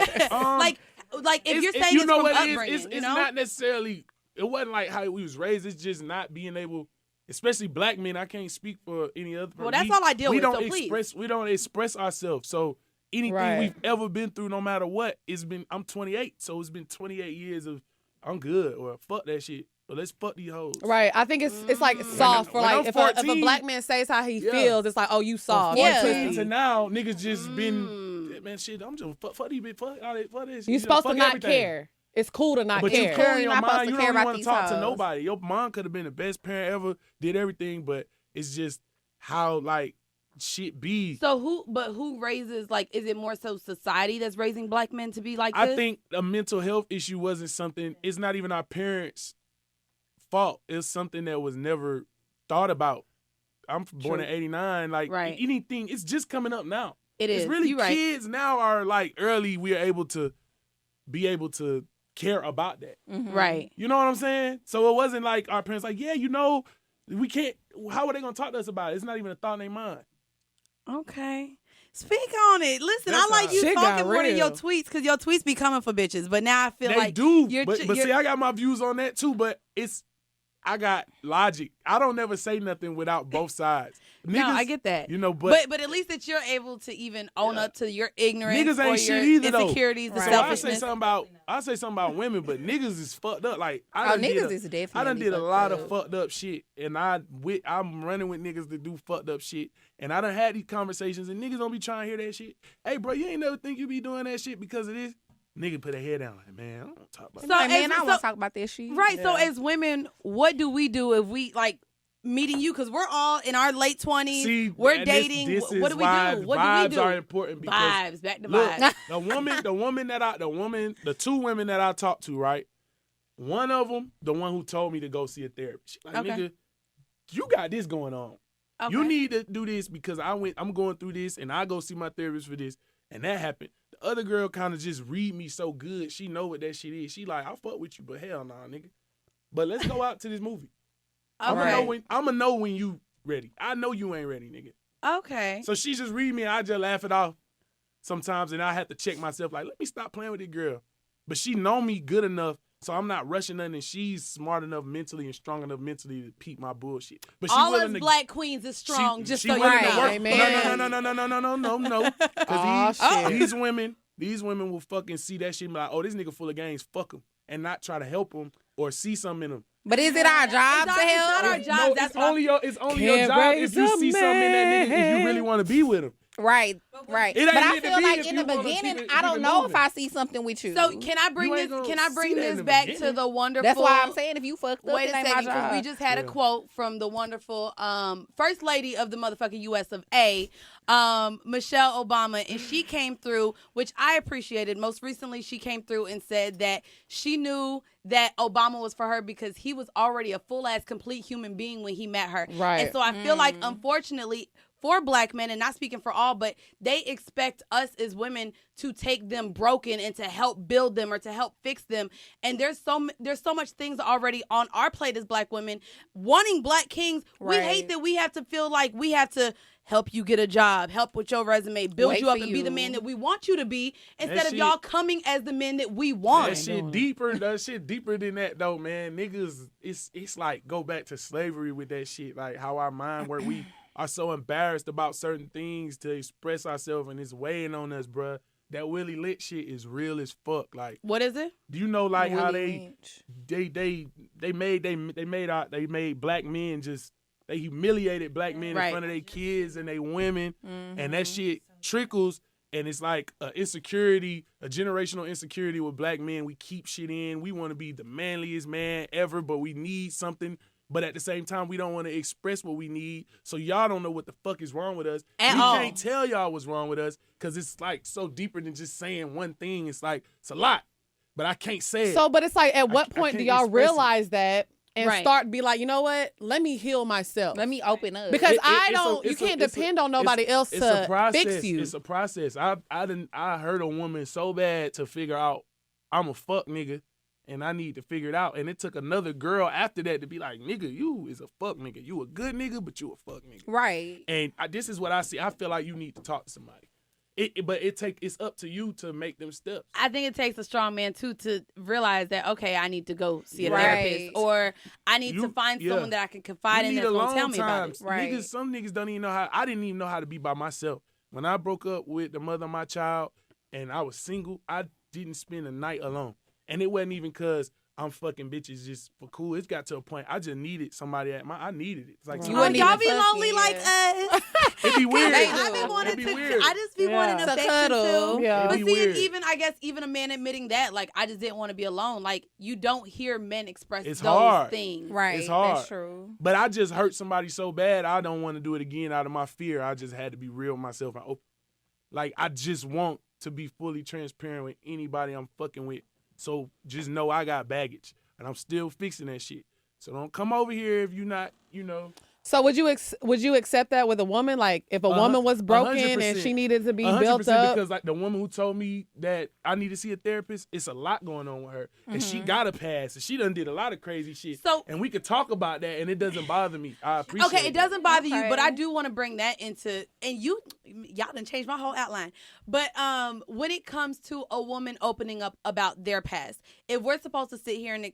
like if you're saying it's know from what it is, upbringing, it's you know? not necessarily. It wasn't like how we was raised. It's just not being able, especially black men. I can't speak for any other. Well, that's all I deal we with, Don't so please. express. We don't express ourselves. So anything Right. we've ever been through, no matter what, it's been. I'm 28, so it's been 28 years of I'm good or fuck that shit. But let's fuck these hoes. Right. I think it's like soft for when like I'm if a 14, black man says how he yeah. feels, it's like, oh, you soft. Yeah. 14 to now, niggas just been man. Shit, I'm just fuck these bitch. Fuck all that. Fuck this. You're supposed to fuck not everything. care. It's cool to not But care. you care in You're your not supposed mind. to You care don't about want to these talk to hoes. nobody. Your mom could have been the best parent ever, did everything, but it's just how like shit be. So who raises, like, is it more so society that's raising black men to be like this? I think a mental health issue wasn't something. It's not even our parents' fault. It's something that was never thought about. I'm born in '89. Like Right. anything, it's just coming up now. It is. It's really You right. kids now are like early. We are able to be able to care about that. Right. You know what I'm saying? So it wasn't like our parents like, yeah, you know, we can't. How are they gonna talk to us about it? It's not even a thought in their mind. Okay. Speak on it. Listen, That's I like how- you Shit talking got more than your real. tweets, because your tweets be coming for bitches. But now I feel They like do, you're, but you're- see, I got my views on that too. But I got logic. I don't never say nothing without both sides. no, Niggas, I get that. You know, but But at least that you're able to even own up to your ignorance, niggas or ain't your shit either though. insecurities, the So selfishness. I say something about women, but niggas is fucked up. Like I Oh, done did niggas a- is definitely I done did a fucked lot up. of fucked up shit, and I'm running with niggas that do fucked up shit, and I done had these conversations, and niggas don't be trying to hear that shit. Hey, bro, you ain't never think you be doing that shit because of this. Nigga put a head down like, man, I don't want to talk about So that. Like, man, I so- want to talk about this shit. Right. So Yeah. as women, what do we do if we like meeting you? Because we're all in our late 20s. See, we're and dating. This What do we why do? What vibes do we do? are important because Vibes, back to look, vibes. the two women that I talked to, right? One of them, the one who told me to go see a therapist. She like, Okay. nigga, you got this going on. Okay. You need to do this because I'm going through this, and I go see my therapist for this, and that happened. The other girl kind of just read me so good. She know what that shit is. She like, I fuck with you, but hell nah, nigga. But let's go out to this movie. I'm gonna know when you ready. I know you ain't ready, nigga. Okay. So she just read me, and I just laugh it off sometimes, and I have to check myself, like, let me stop playing with this girl. But she know me good enough, so I'm not rushing nothing, and she's smart enough mentally and strong enough mentally to peep my bullshit. But she all us willing to, black queens is strong, just she so you willing know. to work. Amen. No. Aw, Because shit. these women will fucking see that shit and be like, oh, this nigga full of games, fuck him, and not try to help him or see something in him. But is it our job to It's not help? our job. No, That's it's what only your Can't job if raise you a see something in that nigga if you man. really want to be with him. Right. It But ain't I meant to feel be like if in you the wanna beginning, keep it- I keep don't it know moving. if I see something with you. So can I bring You ain't this? gonna Can I see bring that in this the back to beginning. the wonderful? That's why I'm saying if you fucked up, Wait it a ain't second, my because we job. just had a Yeah. quote from the wonderful first lady of the motherfucking U.S. of A, Michelle Obama, and she came through, which I appreciated. Most recently, she came through and said that she knew that Obama was for her because he was already a full-ass complete human being when he met her. Right. And so I feel like, unfortunately, for black men, and not speaking for all, but they expect us as women to take them broken and to help build them or to help fix them. And there's so much things already on our plate as black women wanting black kings. We hate that we have to feel like we have to help you get a job, help with your resume, build Wait you up for and be the you. man that we want you to be instead That of shit- y'all coming as the men that we want. That shit deeper. That shit deeper than that though, man. Niggas, it's like go back to slavery with that shit. Like how our mind work. We are so embarrassed about certain things to express ourselves, and it's weighing on us, bruh. That Willie Lynch shit is real as fuck. Like, What is it? do you know like how Willie they made black men just they humiliated black men Right. in front of their kids and their women, and that shit trickles. And it's like a insecurity, a generational insecurity with black men. We keep shit in. We want to be the manliest man ever, but we need something. But at the same time, we don't want to express what we need. So y'all don't know what the fuck is wrong with us. At we all. can't tell y'all what's wrong with us because it's like so deeper than just saying one thing. It's like, it's a lot. But I can't say it. So, but it's like, at what I point do can't y'all express it. realize that and Right. start to be like, you know what? Let me heal myself. Let me open up. Because It- you can't depend on nobody else it's a to process. fix you. It's a process. I hurt a woman so bad to figure out I'm a fuck nigga and I need to figure it out. And it took another girl after that to be like, nigga, you is a fuck nigga. You a good nigga, but you a fuck nigga. right. And this is what I see. I feel like you need to talk to somebody. But it's up to you to make them steps. I think it takes a strong man too to realize that, okay, I need to go see a Right. therapist, or I need to find yeah. someone that I can confide You in need that's gonna alone tell me about times. it. Right. Some niggas don't even know how. I didn't even know how to be by myself. When I broke up with the mother of my child and I was single, I didn't spend a night alone. And it wasn't even because I'm fucking bitches just for cool. It got to a point I just needed somebody I needed it. It's like You Oh, wouldn't y'all even be fucking, lonely like us. it'd be weird. They I do. be wanting It'd be to. weird. I just be Yeah. wanting To affection cuddle. too. Yeah. But It'd be see, weird. even a man admitting that, like, I just didn't want to be alone. Like, you don't hear men express It's those hard. things. Right. It's hard. That's true. But I just hurt somebody so bad, I don't want to do it again out of my fear. I just had to be real with myself. Like, I just want to be fully transparent with anybody I'm fucking with. So just know I got baggage. And I'm still fixing that shit. So don't come over here if you're not, So would you accept that with a woman? Like if a woman was broken and 100%. she needed to be 100% built up? because like the woman who told me that I need to see a therapist, it's a lot going on with her. And she got a pass. And she done did a lot of crazy shit. So- and we could talk about that and it doesn't bother me. I appreciate Okay, it doesn't bother you, Okay. but I do want to bring that into, and y'all done changed my whole outline. But when it comes to a woman opening up about their past, if we're supposed to sit here and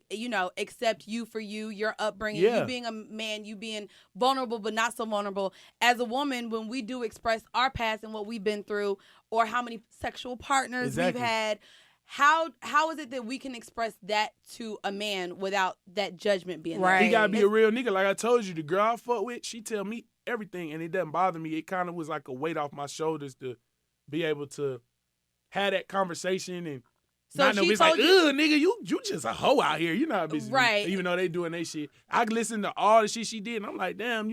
accept you for you, your upbringing, Yeah. you being a man, you being vulnerable but not so vulnerable, as a woman, when we do express our past and what we've been through, or how many sexual partners Exactly. we've had. How is it that we can express that to a man without that judgment being there? Right. He gotta be a real nigga. Like I told you, the girl I fuck with, she tell me everything and it doesn't bother me. It kind of was like a weight off my shoulders to be able to have that conversation and So not know she it's like, told you- ugh, nigga, you just a hoe out here. You know how bitches be, Right. even though they doing they shit. I listen to all the shit she did and I'm like, damn,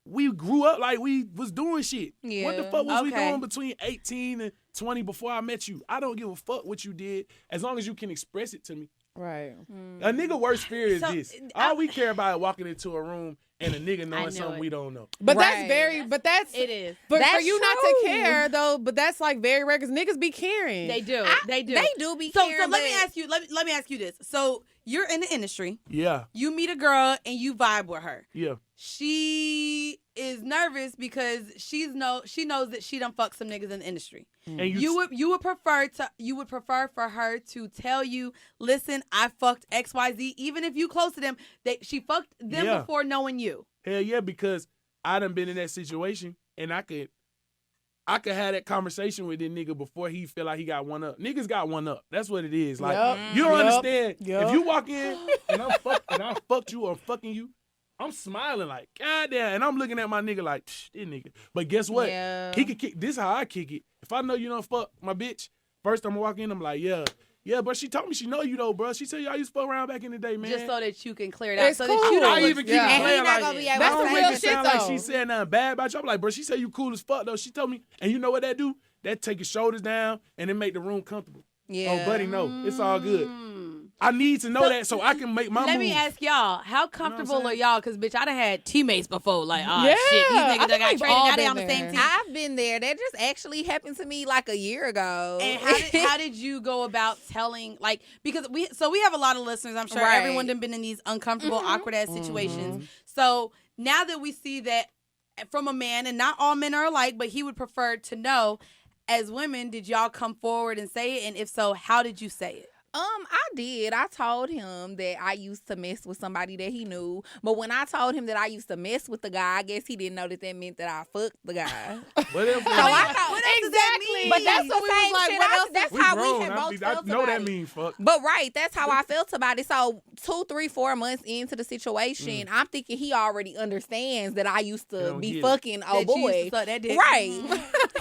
we grew up like we was doing shit. What the Yeah. fuck was we Okay. doing between 18 and 20 before I met you? I don't give a fuck what you did as long as you can express it to me. Right. A nigga worst fear is So, this. All we care about is walking into a room and a nigga I knowing knew something it. we don't know. But Right. that's It is. for That's you not to true. care though. But that's like very rare because niggas be caring. They do. They do. They do be So caring, let me but- ask you. Let me ask you this. So you're in the industry. Yeah, You meet a girl and you vibe with her. yeah. She is nervous because she knows that she done fucked some niggas in the industry. And You would prefer for her to tell you, listen, I fucked XYZ, even if you close to them, she fucked them Yeah. before knowing you. hell yeah, because I done been in that situation and I could have that conversation with this nigga before he feel like he got one up. Niggas got one up. That's what it is. Like Yup. you don't Yup. understand. Yup. If you walk in and I fucked you or I'm fucking you, I'm smiling like, goddamn. And I'm looking at my nigga like, this nigga. But guess what? Yeah. He could kick. This how I kick it. If I know you don't fuck my bitch, first I'm walking in, I'm like, yeah. Yeah, but she told me she know you though, bro. She tell you I used to fuck around back in the day, man. Just so that you can clear it out. It's so cool. that you don't I look even keep stupid. it And playing he not like gonna be that. able That's to the say real Make it shit, sound like though. she said nothing bad about you. I'm like, bro, she say you cool as fuck though. She told me, and you know what that do? That take your shoulders down and then make the room comfortable. Yeah. Oh, buddy, no, it's all good. I need to know that so I can make my Let move. me ask y'all, how comfortable saying? are y'all? Because, bitch, I done had teammates before. Like, oh, Yeah, shit, these I niggas think that got we've traded, all now they been on the same there. team. I've been there. That just actually happened to me like a year ago. And how did you go about telling, like, because we have a lot of listeners, I'm sure Right. everyone done been in these uncomfortable, awkward ass situations. So now that we see that from a man, and not all men are alike, but he would prefer to know, as women, did y'all come forward and say it? And if so, how did you say it? I did. I told him that I used to mess with somebody that he knew. But when I told him that I used to mess with the guy, I guess he didn't know that meant that I fucked the guy. Whatever. So I thought, What else does that mean? But that's So the we was same like, shit. what else? That's We how grown. we had both I felt know about that it. mean fuck. But right, that's how I felt about it. So 2, 3, 4 months into the situation, I'm thinking he already understands that I used They to don't be get it. fucking That you used boy. to suck that dick. Right.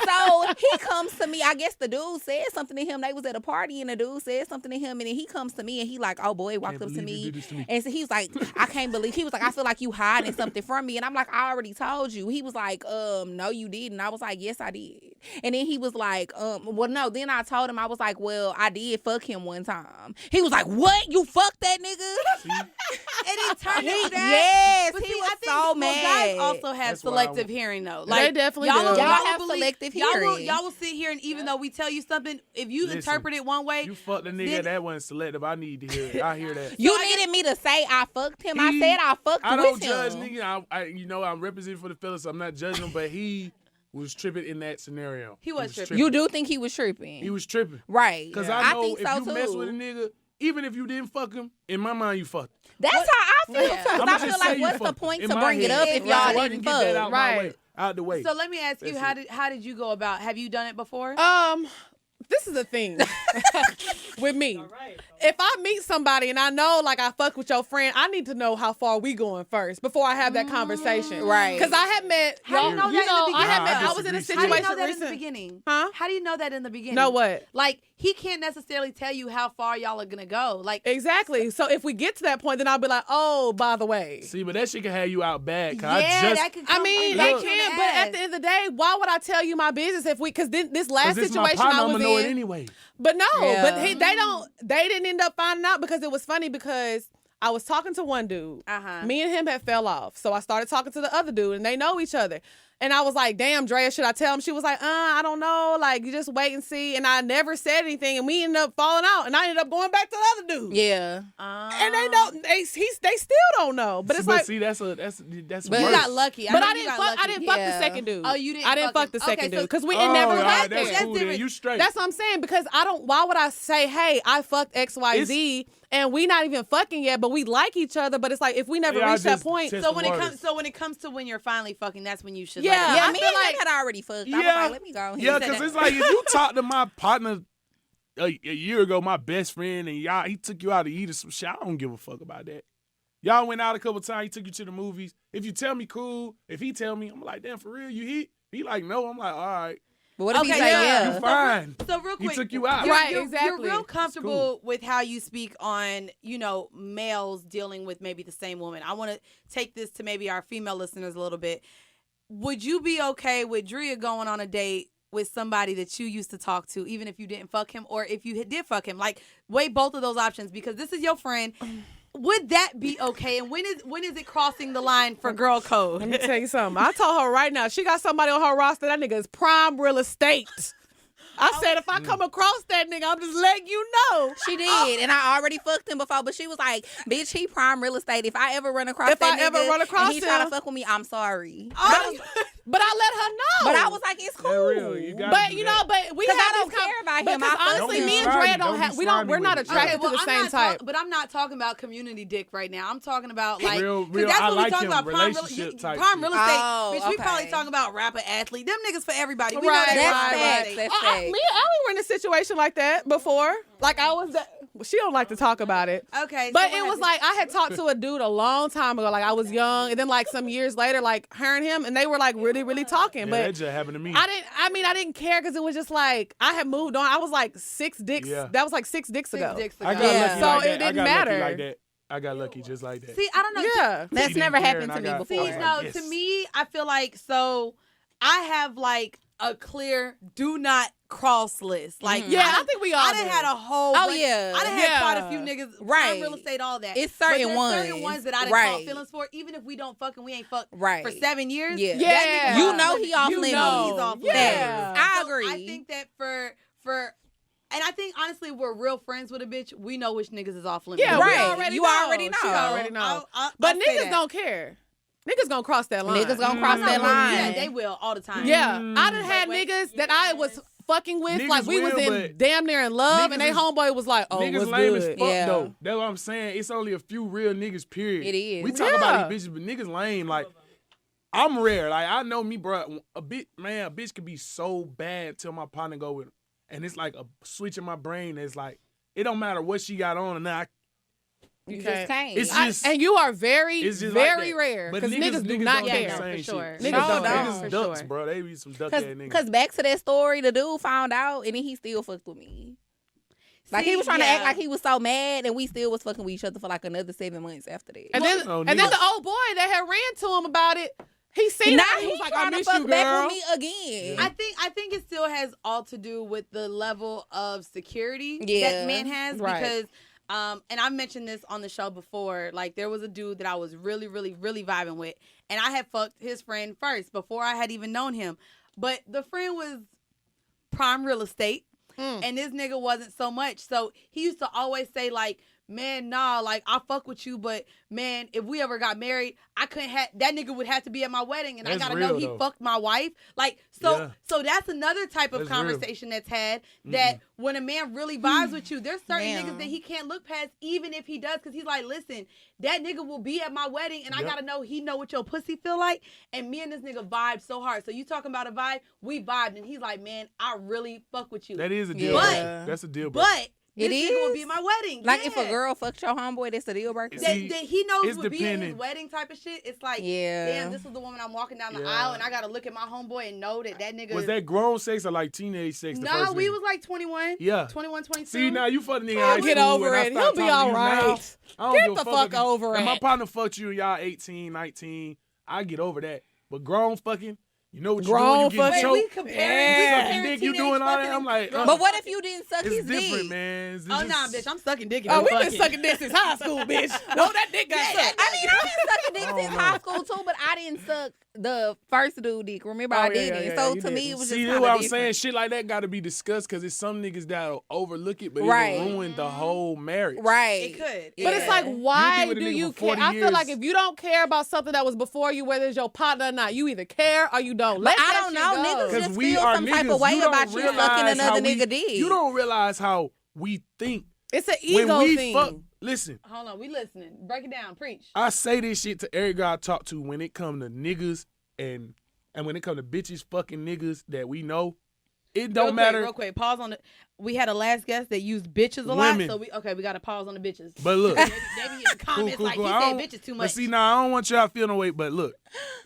So he comes to me. I guess the dude said something to him. They was at a party and the dude said something to him, and then he comes to me and he like, oh boy, walked Can't up to believe you me. did this to me. And so he was like, I can't believe. He was like, I feel like you hiding something from me. And I'm like, I already told you. He was like, no, you didn't. I was like, yes, I did. And then he was like, well, no. Then I told him, I was like, well, I did fuck him one time. He was like, what? You fucked that nigga? And it turned out that. Yes, But he see, was I think so guys mad. also have That's why selective hearing, though. They Like, definitely y'all do. will- Y'all y'all have will believe- selective y'all will hearing. sit here and even though we tell you something, if you Listen, interpret it one way, You fucked the nigga, then- that wasn't selective. I need to hear it. I hear that. You needed me to say I fucked him. I He- said I fucked I with don't him. judge nigga. I'm representing for the fellas, so I'm not judging him, but he was tripping in that scenario. He was tripping. You do think he was tripping? He was tripping. Right. Because Yeah. I know think if so you too. mess with a nigga, even if you didn't fuck him, in my mind you fucked him. That's how I feel Yeah. too. 'Cause I'ma I just feel say like you what's the fucked point in to my bring it head. up if Right. y'all So I can didn't get that out fuck? my way, Right. out the way. So let me ask you, That's how did you go about? Have you done it before? This is the thing with me. If I meet somebody and I know, like, I fuck with your friend, I need to know how far we going first before I have that conversation. Right. Because I had met, How do you know that in the I had beginning? met, Nah, I I was in a disagree. How do you situation know that in the recently. beginning? Huh? How do you know that in the beginning? Know what? Like, he can't necessarily tell you how far y'all are gonna go. Like, Exactly. So if we get to that point, then I'll be like, oh, by the way. See, but that shit can have you out bad. yeah, that could. I come mean, back it to you in can, the but at ass. the end of the day, why would I tell you my business if we? Because this last this my situation partner, I was I'ma know it in, anyway. but no, Yeah. but they didn't end up finding out because it was funny because I was talking to one dude. Uh-huh. Me and him had fell off, so I started talking to the other dude, and they know each other. And I was like, damn, Drea, should I tell him? She was like, I don't know. Like, you just wait and see. And I never said anything, and we ended up falling out, and I ended up going back to the other dude. Yeah. And they don't. They still don't know. But it's like, see, that's But worse. You got lucky. but know I you didn't got fuck. lucky. I didn't fuck the Yeah. second dude. Oh, you didn't I didn't fuck fuck the him. second Okay, dude so- because we Oh, never all got right, there. that's cool. Then different. you straight. That's what I'm saying because I don't. Why would I say, hey, I fucked XYZ and we not even fucking yet, but we like each other. But it's like if we never Yeah, I reach that just point. test So the when it waters. comes to when you're finally fucking, that's when you should. Yeah, let it Yeah, I me feel and him like- had already fucked. I was Yeah. like, let me go ahead. Yeah, said because that. it's like if you talk to my partner a year ago, my best friend, and he took you out to eat or some shit, I don't give a fuck about that. Y'all went out a couple times, he took you to the movies. If you tell me, cool. If he tell me, I'm like, damn, for real, you hit? He like, no. I'm like, all right. But what if he Okay, say yeah. yeah? You fine. So real He quick, took you out. You're, Right, you're, exactly. You're real It's comfortable with how you speak on, males dealing with maybe the same woman. I want to take this to maybe our female listeners a little bit. Would you be okay with Drea going on a date with somebody that you used to talk to, even if you didn't fuck him, or if you did fuck him? Like, weigh both of those options because this is your friend. Would that be okay? And when is it crossing the line for girl code? Let me tell you something. I told her right now, she got somebody on her roster. That nigga is prime real estate. I said, if I come across that nigga, I'm just letting you know. She did, and I already fucked him before. But she was like, "Bitch, he prime real estate. If I ever run across If that I ever nigga run across and he try to him- fuck with me, I'm sorry." Oh, But I let her know. But I was like, it's cool. Real. You gotta But do you that. know, but we Because have I don't these care about him. Because I fuck honestly, with me him. and Drea Don't don't be have. slimy We're not with it. attracted to the same type. But I'm not talking about community dick right now. I'm talking about like Real, 'cause that's I what like we talking him, about. relationship type prime shit. real estate. Oh, Bitch, we probably okay. talking about rapper, athlete. Them niggas for everybody. We Right, know they That's ride real facts. estate. That's facts. Me and Allie were in a situation like that before. Like I was. She don't like to talk about it. Okay, But so it what was happened? like I had talked to a dude a long time ago. Like I was young, and then like some years later, like her and him, and they were like really, really talking. Yeah, but that just happened to me. I didn't care because it was just like I had moved on. I was like 6 dicks. Yeah. That was like 6 dicks Six ago. dicks I ago. got Yeah. lucky So like it that. I didn't got matter. lucky like that. I got lucky just like that. See, I don't know. Yeah. That's She never didn't care, happened and to I me got- before. See, Right. no, Yes. to me, I feel like so I have like a clear do not cross list. Like, Yeah, I think we all I done do. had a whole. Oh, bunch- yeah. I done had Yeah. quite a few niggas. Right. Real estate, all that. It's But certain there's certain ones. ones that I done Right. caught feelings for, even if we don't fuck and we ain't fucked Right. for 7 years. Yeah. Yeah. that nigga You off know limits. he off You limits. know he's off limits. Yeah. I So agree. I think that for. And I think honestly, we're real friends with a bitch. We know which niggas is off limits. Yeah, Right. we already You know. already know. She already know. I But say niggas that. don't care. Niggas gonna cross that line. Niggas gonna cross No, that well, line. Yeah, they will all the time. Yeah, I done had Wait. niggas that I was fucking with, Niggas like we was will, in but damn near in love, niggas and they is- homeboy was like, "Oh, Niggas what's lame good?" as fuck Yeah. though. That's what I'm saying. It's only a few real niggas, period. It is. We talk Yeah. about these bitches, but niggas lame. Like, I'm rare. Like, I know me, bro. A bitch could be so bad till my partner go with her. And it's like a switch in my brain that's like, it don't matter what she got on or not. You Okay. just can't. It's I- just- and you are very, It's just like very that. rare But because niggas do niggas not don't do care. the for same sure. shit. Niggas don't. Niggas For ducks, sure. bro. They be some duck ass niggas. Because back to that story, the dude found out and then he still fucked with me. Like he See, was trying to yeah. act like he was so mad, and we still was fucking with each other for like another 7 months after that. And then, No, and then niggas- the old boy that had ran to him about it, he seen now it. he He was like, trying "I to miss fuck you, back girl." with me again. I think it still has all to do with the level of security Yeah. that man has Right. because and I mentioned this on the show before. Like there was a dude that I was really, really, really vibing with, and I had fucked his friend first before I had even known him. But the friend was prime real estate, and this nigga wasn't so much. So he used to always say like, "Man, nah, like I fuck with you, but man, if we ever got married, I couldn't have that nigga would have to be at my wedding, and I That's gotta know real, he though. fucked my wife." Like so, Yeah. so that's another type of That's real. conversation that's had. That when a man really vibes with you, there's certain Damn. niggas that he can't look past, even if he does, because he's like, "Listen, that nigga will be at my wedding, and I Yep. gotta know he know what your pussy feel like." And me and this nigga vibe so hard. So you talking about a vibe? We vibed, and he's like, "Man, I really fuck with you." That is a deal But- breaker. That's a deal breaker. But It this nigga will is? be at my wedding. Like if a Yeah. girl fucked your homeboy, that's a deal breaker. See, that he knows it's would be at his dependent. wedding type of shit. It's like, Yeah. damn, this is the woman I'm walking down the Yeah. aisle, and I gotta look at my homeboy and know that nigga. Was that grown sex or like teenage sex? The No, first we nigga? was like 21. Yeah. 21, 22. See, now you fucked a nigga in Oh, high get school, over and I it. start He'll be talking to all you now. right. I don't Get give a the fuck fuck over if my it. partner fucked you and y'all 18, 19, I get over that. But grown fucking, you know what Grown you doing, you Wait, getting we choked. comparing, Yeah. we comparing Dick, you teenage doing all that? fucking I'm like, and- But what if you didn't suck It's his different, dick? man. It's Oh, just- nah, bitch, I'm sucking dick. Oh, we been sucking dick since high school, bitch. No, that dick got sucked. I mean, I've been sucking dick Oh, since no. high school too, but I didn't suck the first dude dick. Remember, Oh, I yeah, didn't. yeah, So you to me, didn't. it was See, just that's kind what of I'm saying. Shit like that got to be discussed because it's some niggas that'll overlook it, but Right. it'll ruin the whole marriage. Right. It could. But it's like, why You be with a do nigga you for care? 40 I feel like years. if you don't care about something that was before you, whether it's your partner or not, you either care or you don't. But Let I that don't shit know, go. niggas Because just we feel are some niggas. type of way You don't about you realize fucking how another we- nigga dick. You don't realize how we think. It's an When ego we thing. fuck, listen, Hold on, we listening. Break it down. Preach. I say this shit to every guy I talk to when it come to niggas and when it come to bitches fucking niggas that we know. It don't matter. Real quick. Pause on the. We had a last guest that used bitches a Women. lot, so we got to pause on the bitches. But look, Maybe in the comments like he I said don't- bitches too But much. see, now I don't want y'all to feel no way. But look,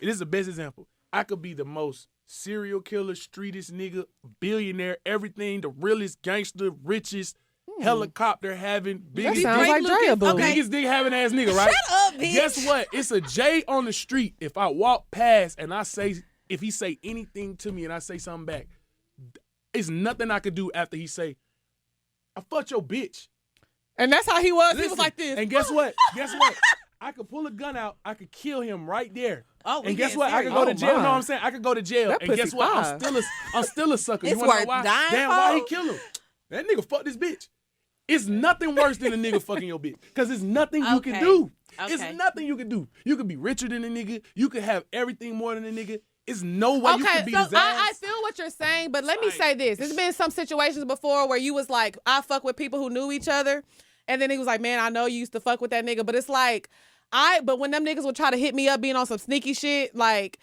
it is the best example. I could be the most serial killer, streetest nigga, billionaire, everything, the realest gangster, richest, helicopter having, That biggest, sounds like Drea Boo. Okay. biggest dick having ass nigga, right? Shut up, bitch. Guess what? It's a J on the street. If I walk past and if he say anything to me and I say something back, it's nothing I could do after he say, I fucked your bitch. And that's how he was. He Listen, was like this. And guess what? Guess what? I could pull a gun out. I could kill him right there. Oh, we and guess getting what? I could serious. go to Oh, jail. my. Know what I'm saying? I could go to jail. That And guess pussy what? fine. I'm still a sucker. It's You wanna know worth why? dying Damn, why he for? kill him? That nigga fucked this bitch. It's nothing worse than a nigga fucking your bitch. Because it's nothing you can Okay. do. Okay. It's nothing you can do. You could be richer than a nigga. You could have everything more than a nigga. It's no way you can beat his ass. I feel what you're saying, but let me say this. There's been some situations before where you was like, I fuck with people who knew each other. And then he was like, man, I know you used to fuck with that nigga. But it's like, but when them niggas would try to hit me up being on some sneaky shit, like,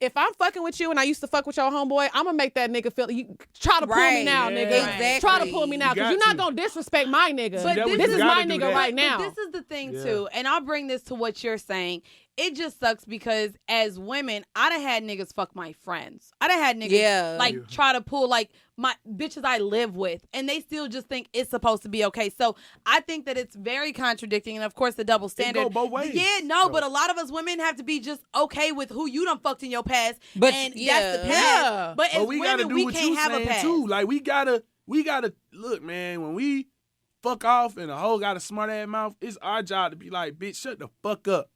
if I'm fucking with you and I used to fuck with your homeboy, I'm gonna make that nigga feel you try to pull me now, nigga. Exactly. Try to pull me now, because you're not gonna disrespect my nigga. But this is my nigga right now. But this is the thing too, and I'll bring this to what you're saying. It just sucks because as women, I done had niggas fuck my friends. I done had niggas try to pull like my bitches I live with, and they still just think it's supposed to be okay. So I think that it's very contradicting, and of course the double standard. It go both ways. Yeah, no, but a lot of us women have to be just okay with who you done fucked in your past, and that's the past. Yeah. But as we women, gotta do we what can't you have a saying past. too. Like we gotta look, man. When we fuck off and a hoe got a smart ass mouth, it's our job to be like, bitch, shut the fuck up.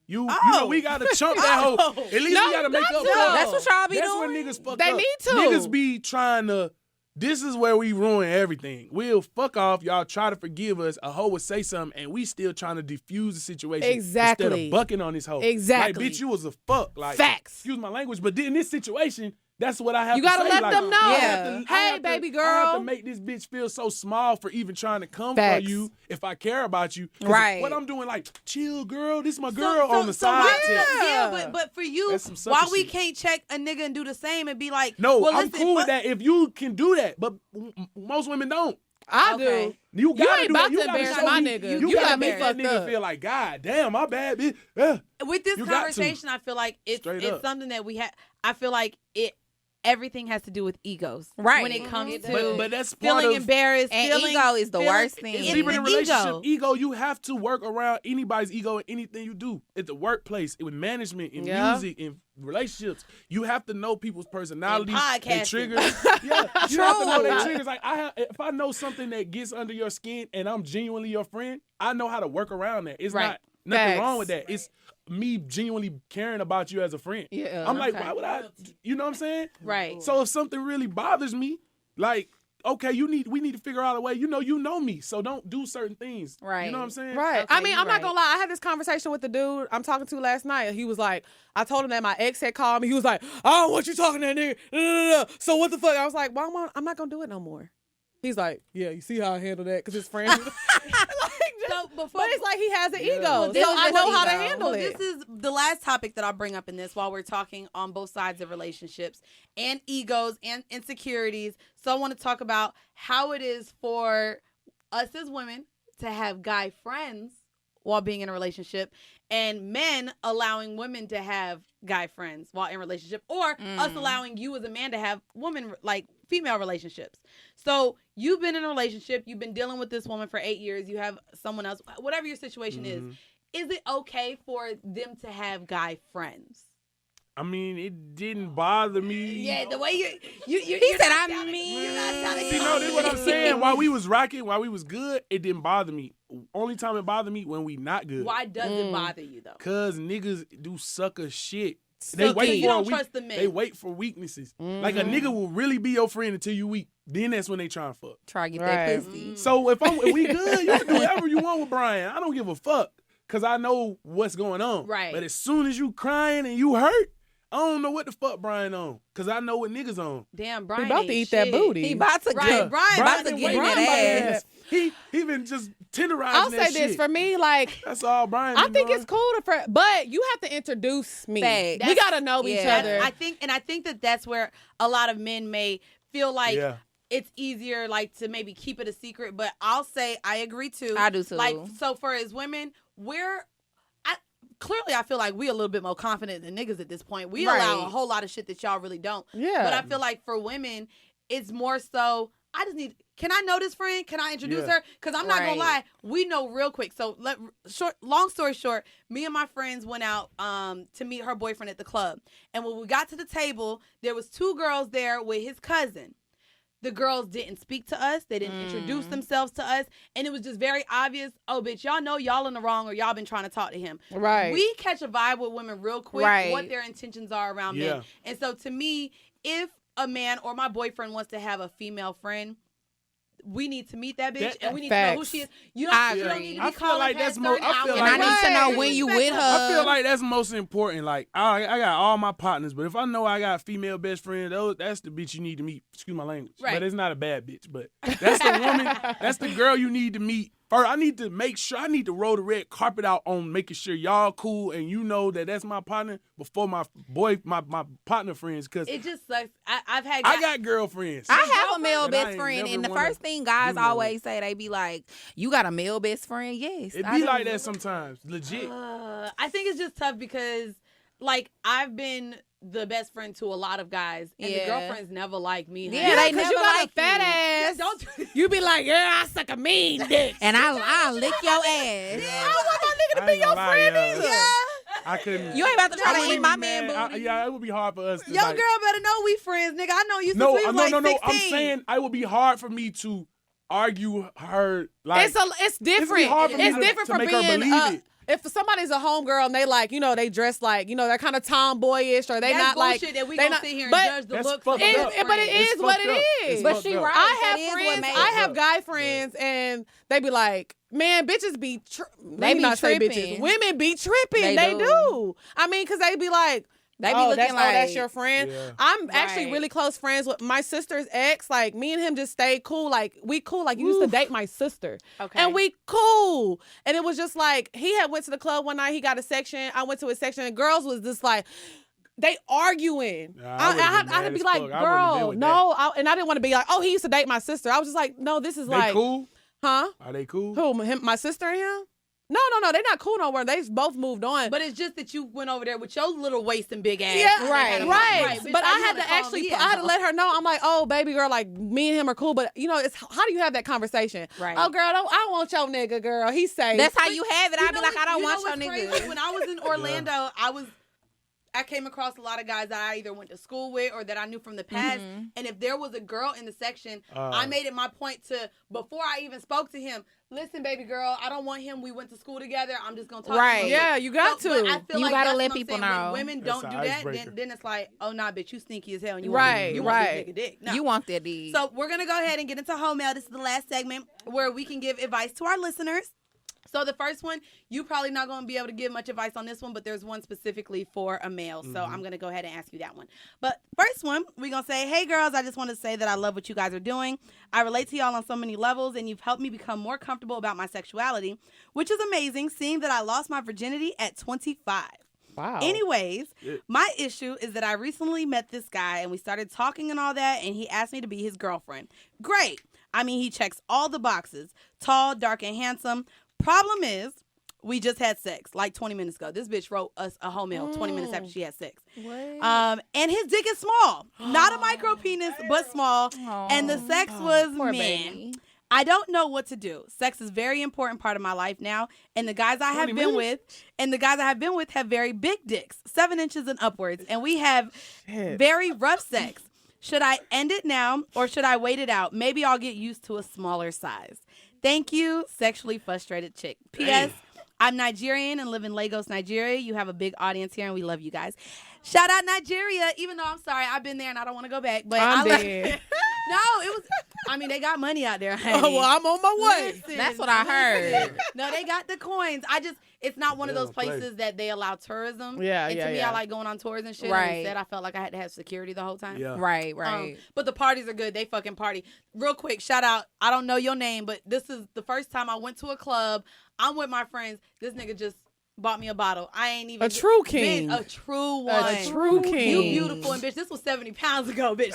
You know, we gotta chump that hoe. At least we gotta make up for it. That's what y'all be That's doing. when niggas fuck They up. need to. Niggas be trying to. This is where we ruin everything. We'll fuck off. Y'all try to forgive us. A hoe would say something, and we still trying to defuse the situation. Exactly. Instead of bucking on this hoe. Exactly. Like, bitch, you was a fuck. Like, Facts. Excuse my language, but in this situation, that's what I have You to gotta say. let Like, them know. I Yeah. have to- I Hey, have to- baby I have girl. to make this bitch feel so small for even trying to come Facts. for you if I care about you. 'Cause Right. What I'm doing, like, chill, girl. This my girl on the side. why, but for you, That's some sucker why we shit. can't check a nigga and do the same and be like, No, well, I'm listen, cool with fuck- that if you can do that, but most women don't. I Okay. do. You gotta ain't do about that. You to gotta embarrass show my me- nigga. You You gotta got me make that fucked nigga up. feel like, God damn, my bad, bitch. With this You got to. conversation, I feel like it's Straight it's up. something that we have. I feel like everything has to do with egos, Right. When it comes to But that's part feeling of embarrassed, And feeling, ego is the worst thing. It's It's even in a the relationship. ego. Ego, you have to work around anybody's ego in anything you do. At the workplace, with management, in Yeah. music, in relationships. You have to know people's personalities, their podcasting. triggers. Yeah, you have to know their triggers. Like if I know something that gets under your skin and I'm genuinely your friend, I know how to work around that. It's Right. not nothing Facts. wrong with that. It's me genuinely caring about you as a friend. Yeah, I'm like, okay. why would I? You know what I'm saying? Right. So if something really bothers me, like, okay, we need to figure out a way. You know me, so don't do certain things. Right. You know what I'm saying? Right. Okay, I mean, you I'm not right. gonna lie. I had this conversation with the dude I'm talking to last night. He was like, I told him that my ex had called me. He was like, I don't want you talking to that nigga. No, no, no. So what the fuck? I was like, well, I'm not gonna do it no more. He's like, yeah, you see how I handle that? Because his friend. So before, But it's like he has an ego. Well, So this I is know what how to ego. handle Well, it. This is the last topic that I'll bring up in this while we're talking on both sides of relationships and egos and insecurities. So I want to talk about how it is for us as women to have guy friends while being in a relationship and men allowing women to have guy friends while in a relationship, or us allowing you as a man to have female relationships. So you've been in a relationship, you've been dealing with this woman for 8 years, you have someone else, whatever your situation is it okay for them to have guy friends? I mean, it didn't bother me. Yeah, the way you He said, I mean. See, no, this is what I'm saying. While we was rocking, while we was good, it didn't bother me. Only time it bothered me when we not good. Why does it bother you though? Cause niggas do sucker shit. So you don't trust the men. They wait for weaknesses. Like a nigga will really be your friend until you weak. Then that's when they try and fuck. Try to get Right. that pussy. So if we good, you can do whatever you want with Brian. I don't give a fuck. Cause I know what's going on. Right. But as soon as you crying and you hurt, I don't know what the fuck Brian on. Cause I know what niggas on. Damn, He Brian about to ain't eat that shit. booty. He about to Right, get Brian about to been get waiting that about ass. that. He been just tenderizing I'll that say this shit. for me, like, That's all Brian I been think doing. it's cool but you have to introduce me. Facts. We gotta know each Yeah. other. I think that that's where a lot of men may feel like Yeah. it's easier like to maybe keep it a secret, but I'll say I agree too. I do too. Like, so for as women, clearly I feel like we a little bit more confident than niggas at this point. We Right. allow a whole lot of shit that y'all really don't. Yeah. But I feel like for women, it's more so I just need. Can I know this friend? Can I introduce Yeah. her? Because I'm not gonna Right. lie, we know real quick. So long story short, me and my friends went out to meet her boyfriend at the club, and when we got to the table, there was 2 girls there with his cousin. The girls didn't speak to us. They didn't introduce themselves to us. And it was just very obvious, oh, bitch, y'all know y'all in the wrong or y'all been trying to talk to him. Right. We catch a vibe with women real quick, Right. what their intentions are around Yeah. men. And so to me, if a man or my boyfriend wants to have a female friend, we need to meet that bitch That- and we need to know who facts. she is. You don't, I you don't agree. need to I be feel calling like past that's more- 30 I feel hours. And I need to know Right. when you with her. I feel like that's most important. Like I got all my partners, but if I know I got female best friends, that's the bitch you need to meet. Excuse my language, Right. but it's not a bad bitch. But that's the woman. That's the girl you need to meet. First, I need to make sure. I need to roll the red carpet out on making sure y'all cool and you know that that's my partner before my partner friends. Cause It just sucks. I've had I got girlfriends. I have a male And I best ain't friend, never and the wanna first thing guys do that always say, they be like, "You got a male best friend?" Yes, It I be do. like that sometimes. Legit. I think it's just tough because, like, I've been the best friend to a lot of guys, and the Yeah. girlfriends never like me. Yeah, honey. they Because never you got like a fat you. ass. Don't do You be like, yeah, I suck a mean dick. And I'll lick your ass. I don't want my nigga to I be ain't your gonna lie, friend yeah. either. I couldn't. You ain't about to try I to wouldn't eat my be man mad. booty. Yeah, it would be hard for us. To, Yo, like, girl, better know we friends, nigga. I know you since No, we was like 16. I'm saying it would be hard for me to argue her. Like It's different. hard for me It's to- different to from make her being believe it. if somebody's a homegirl and they like, they dress like, they're kind of tomboyish or they That's not like bullshit that we they gonna not, sit here and but judge the That's looks fucked of up. our but it friends. is what it It's is. But fucked she up. right. I That have is what friends. makes I it. have guy friends, and they be like, "Man, bitches be They be not say tripping. bitches. Women be tripping. They They do. do. I mean, because they be like." They be oh, looking that's like- your friend. Yeah. I'm actually Right. really close friends with my sister's ex. Like me and him just stayed cool. Like we cool. Like you used to date my sister. Okay. And we cool. And it was just like he had went to the club one night. He got a section. I went to his section, and girls was just like. They arguing. Nah, I I would've had been to mad be as like, fuck. I wouldn't been girl, with no. And I didn't want to be like, oh, he used to date my sister. I was just like, no, this is They like, cool? huh? Are they cool? Who? Him, my sister and him? No, they're not cool no more. They both moved on. But it's just that you went over there with your little waist and big ass. yeah, Right. right. bitch, But like, I you had wanna to call actually, me I had to out. let her know. I'm like, oh, baby girl, like me and him are cool. But it's how do you have that conversation? Right. Oh, girl, I don't want your nigga, girl. He say That's how you have it. You I'd be know like, what- I don't you want know your what's crazy? nigga. When I was in Orlando, I came across a lot of guys that I either went to school with or that I knew from the past. Mm-hmm. And if there was a girl in the section, I made it my point to, before I even spoke to him, listen, baby girl, I don't want him. We went to school together. I'm just going to talk Right. to you. Yeah, you got But I to. feel You like gotta that's let what I'm people saying. know. When women That's don't an do that, icebreaker. then it's like, oh, nah, bitch, you sneaky as hell. And you Right, want, you right. want this nigga dick. No. You want that dick. So we're going to go ahead and get into home mail. This is the last segment where we can give advice to our listeners. So the first one, you probably not going to be able to give much advice on this one, but there's one specifically for a male. So I'm going to go ahead and ask you that one. But first one, we're going to say, hey, girls, I just want to say that I love what you guys are doing. I relate to y'all on so many levels, and you've helped me become more comfortable about my sexuality, which is amazing, seeing that I lost my virginity at 25. Wow. Anyways, my issue is that I recently met this guy and we started talking and all that, and he asked me to be his girlfriend. Great. I mean, he checks all the boxes. Tall, dark, and handsome. Problem is, we just had sex like 20 minutes ago. This bitch wrote us a whole mail 20 minutes after she had sex. What? And his dick is small. Not a micro penis, but small. And the sex was Poor man. baby. I don't know what to do. Sex is a very important part of my life now, and the guys I have 20 been minutes? with have very big dicks, 7 inches and upwards, and we have very rough sex. Should I end it now, or should I wait it out? Maybe I'll get used to a smaller size. Thank you, sexually frustrated chick. P.S. I'm Nigerian and live in Lagos, Nigeria. You have a big audience here, and we love you guys. Shout out Nigeria, even though I'm sorry, I've been there and I don't want to go back. But I'm I love dead. No, it was. I mean, they got money out there. Honey. Oh, well, I'm on my way. Listen, That's what I heard. No, they got the coins. It's not one of They those don't play. places that they allow tourism. Yeah, and yeah, to me, yeah. I like going on tours and shit. Right. And instead, I felt like I had to have security the whole time. Yeah. Right, right. But the parties are good. They fucking party. Real quick, shout out. I don't know your name, but this is the first time I went to a club. I'm with my friends. This nigga just bought me a bottle. I ain't even A true king. A true one. A true king. You beautiful and bitch. This was 70 pounds ago, bitch.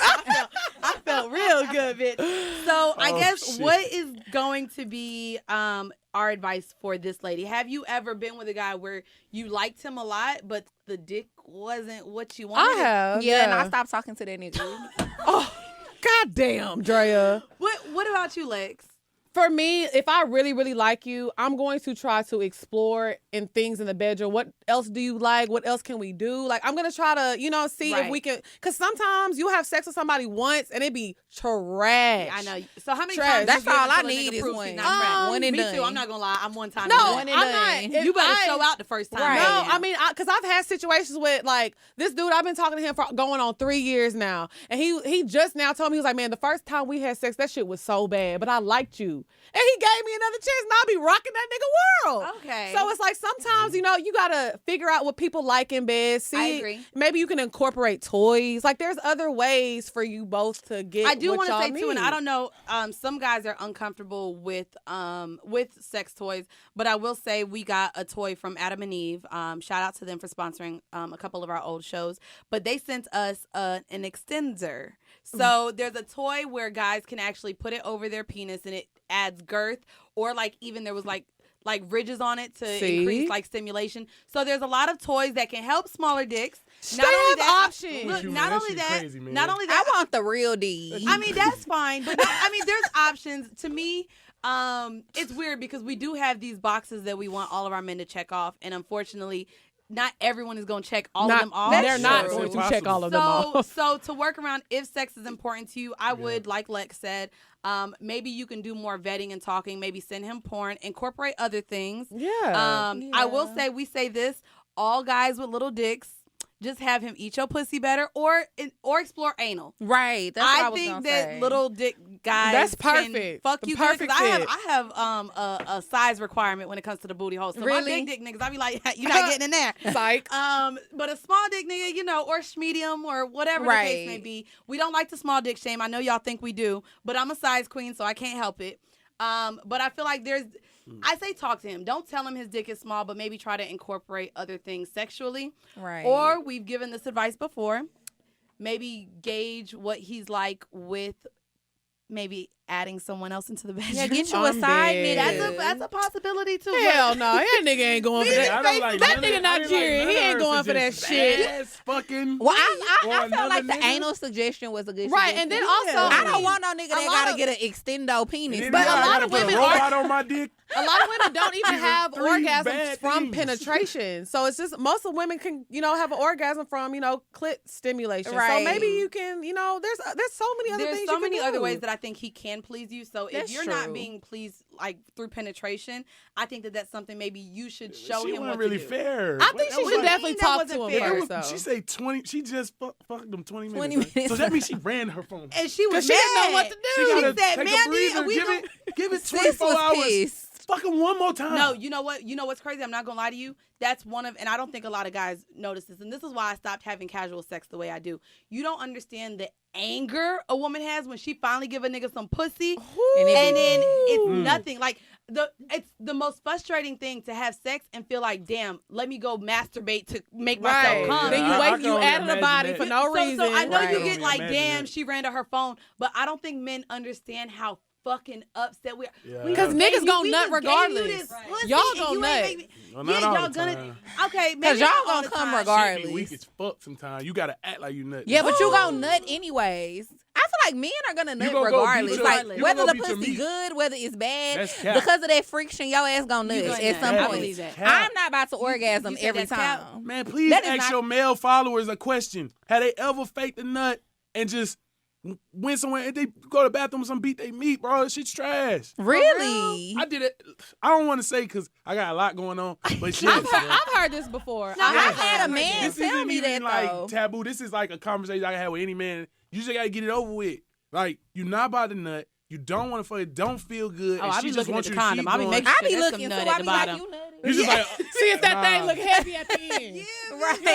I felt real good, bitch. So I Oh, guess shit. what is going to be our advice for this lady? Have you ever been with a guy where you liked him a lot, but the dick wasn't what you wanted? I have. yeah, and I stopped talking to that nigga. Oh, goddamn, Drea. What about you, Lex? For me, if I really, really like you, I'm going to try to explore in things in the bedroom. What else do you like? What else can we do? Like, I'm going to try to, see if we can. Because sometimes you have sex with somebody once and it be trash. Yeah, I know. So how many Trash. times? That's you give all it I till a need nigga is proves one. he's not trash? One and Me done. too. I'm not gonna lie. I'm one time. No, One and I'm done. not. You better I- show out the first time. Right. No, Yeah. I mean, because I've had situations with like this dude. I've been talking to him for going on 3 years now, and he just now told me, he was like, man, the first time we had sex, that shit was so bad, but I liked you, and he gave me another chance, and I'll be rocking that nigga world. Okay. So it's like sometimes you gotta figure out what people like in bed. See, I agree. Maybe you can incorporate toys. Like there's other ways for you both to get. I do want to say too, and I don't know. Some guys are uncomfortable with sex toys, but I will say we got a toy from Adam and Eve. Shout out to them for sponsoring a couple of our old shows. But they sent us an extender. So there's a toy where guys can actually put it over their penis, and it adds girth, or like even there was like ridges on it to increase like stimulation. So there's a lot of toys that can help smaller dicks. They have options. Look, Man, not that only shit that, crazy, man. not only that, I want the real D. I mean, that's fine, but there's options. To me, it's weird because we do have these boxes that we want all of our men to check off, and unfortunately, not everyone is going to check all of them off. They're not true. going to check all of them off. So to work around, if sex is important to you, I would, like Lex said, maybe you can do more vetting and talking. Maybe send him porn, incorporate other things. Yeah. I will say, we say this: all guys with little dicks, just have him eat your pussy better, or explore anal. Right. That's what I was think gonna that say. little dick guys That's can perfect. fuck The you good, 'cause perfect I fit. have a size requirement when it comes to the booty hole. So my Really? big dick niggas, I be like, you're not getting in there. Psych. But a small dick nigga, or medium or whatever the case may Right. be. We don't like the small dick shame. I know y'all think we do, but I'm a size queen, so I can't help it. But I feel like I say talk to him. Don't tell him his dick is small, but maybe try to incorporate other things sexually. Right. Or we've given this advice before. Maybe gauge what he's like with maybe adding someone else into the bedroom. Yeah, get you a I'm side dead. nigga. That's a possibility too. Hell no, that nigga ain't going for that. I don't like That none of nigga it. I ain't Nigerian. like He none ain't of going her for that suggestions. shit. Ass fucking. Well, or I feel another like the nigga. anal suggestion was a good Right, suggestion. and then also, I don't want no nigga that lot gotta of- get an extendo penis. And But then a I lot gotta of put women a robot on my dick. A lot of women don't even have Three orgasms bad from things. penetration. So it's just most of women can, have an orgasm from, clit stimulation. Right. So maybe you can, there's so many other There's things so you can many do. other ways that I think he can please you. So That's if you're not true. being pleased like through penetration, I think that that's something maybe you should show She him wasn't what really to do. fair. I think she What do should you definitely mean that talk to him wasn't fair? first, though. She say 20. She just fucked them 20 minutes. 20 right? minutes. So that means she ran her phone. And she was Because she didn't know what to mad. do. She She gotta said, take a "Mandii, breather. we Give it Sis 24 was hours. pissed. Fuck him one more time. No, you know what? You know what's crazy? I'm not gonna lie to you. That's one of, and I don't think a lot of guys notice this, and this is why I stopped having casual sex the way I do. You don't understand the anger a woman has when she finally give a nigga some pussy, and then it's nothing. Like it's the most frustrating thing to have sex and feel like, damn, let me go masturbate to make myself come. Then you I wait, can you only added a imagine body that. for no reason. So I know Right. you get like, Imagine damn, that. she ran to her phone, but I don't think men understand how fucking upset we are. Yeah. We 'Cause just niggas gave you- gonna we nut just gave you regardless. this Right. pussy Y'all and gonna you nut. ain't make me- Well, not yeah, all y'all the gonna. time. Okay, maybe Cause y'all not all gonna the come time. regardless. Shit be weak as fuck sometimes. You gotta act like you nut. Yeah, but you gonna nut anyways. I feel like men are gonna nut gonna go regardless. beat your- Like you whether gonna the go beat your pussy meat. good, whether it's bad, That's cap. because of that friction, your ass gonna You nut gonna at nut. some I point. believe that. I'm not about to orgasm said every that's cap? time. Man, please That is ask not- your male followers a question. Have they ever faked a nut and just went somewhere and they go to the bathroom and some beat they meat, bro? That shit's trash. Really? I did it. I don't want to say because I got a lot going on, but shit. I've heard this before. No, I've had a man this tell isn't me even that like though. taboo. This is like a conversation I can have with any man. You just gotta get it over with. Like you're not about to nut. You don't want to fuck it. Don't feel good. Oh, and I she be just looking at wants the you to condom. keep I be going. making I sure be there's some looking, nut so at I the be like, bottom. you nutty. You just like See if that Nah. thing look heavy at the end. Right. You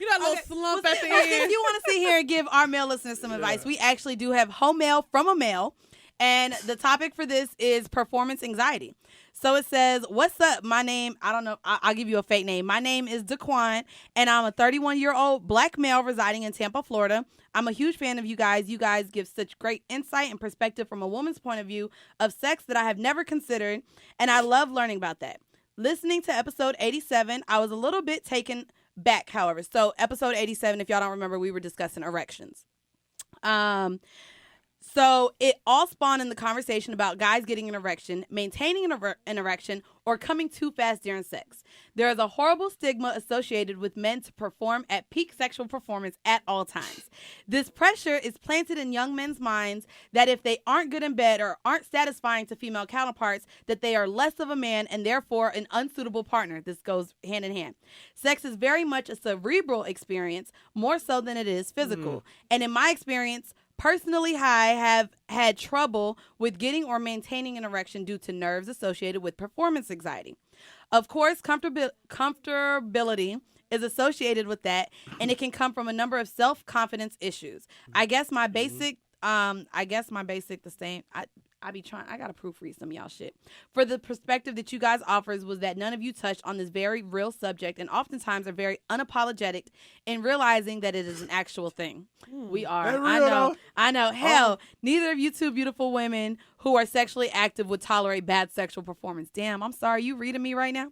know that little slump at the Well, end. if you want to sit here and give our male listeners some advice, we actually do have home mail from a male. And the topic for this is performance anxiety. So it says, what's up? My name, I don't know. I'll give you a fake name. My name is Daquan, and I'm a 31-year-old black male residing in Tampa, Florida. I'm a huge fan of you guys. You guys give such great insight and perspective from a woman's point of view of sex that I have never considered, and I love learning about that. Listening to episode 87, I was a little bit taken back, however. So episode 87, if y'all don't remember, we were discussing erections. So it all spawned in the conversation about guys getting an erection, maintaining an erection, or coming too fast during sex. There is a horrible stigma associated with men to perform at peak sexual performance at all times. This pressure is planted in young men's minds that if they aren't good in bed or aren't satisfying to female counterparts, that they are less of a man and therefore an unsuitable partner. This goes hand in hand. Sex is very much a cerebral experience, more so than it is physical. And in my experience, personally, I have had trouble with getting or maintaining an erection due to nerves associated with performance anxiety. Of course, comfortability is associated with that, and it can come from a number of self-confidence issues. I guess my basic, the same. I gotta proofread some of y'all shit. For the perspective that you guys offers was that none of you touched on this very real subject and oftentimes are very unapologetic in realizing that it is an actual thing. We are. I know. Hell, neither of you two beautiful women who are sexually active would tolerate bad sexual performance. Damn, I'm sorry. You reading me right now?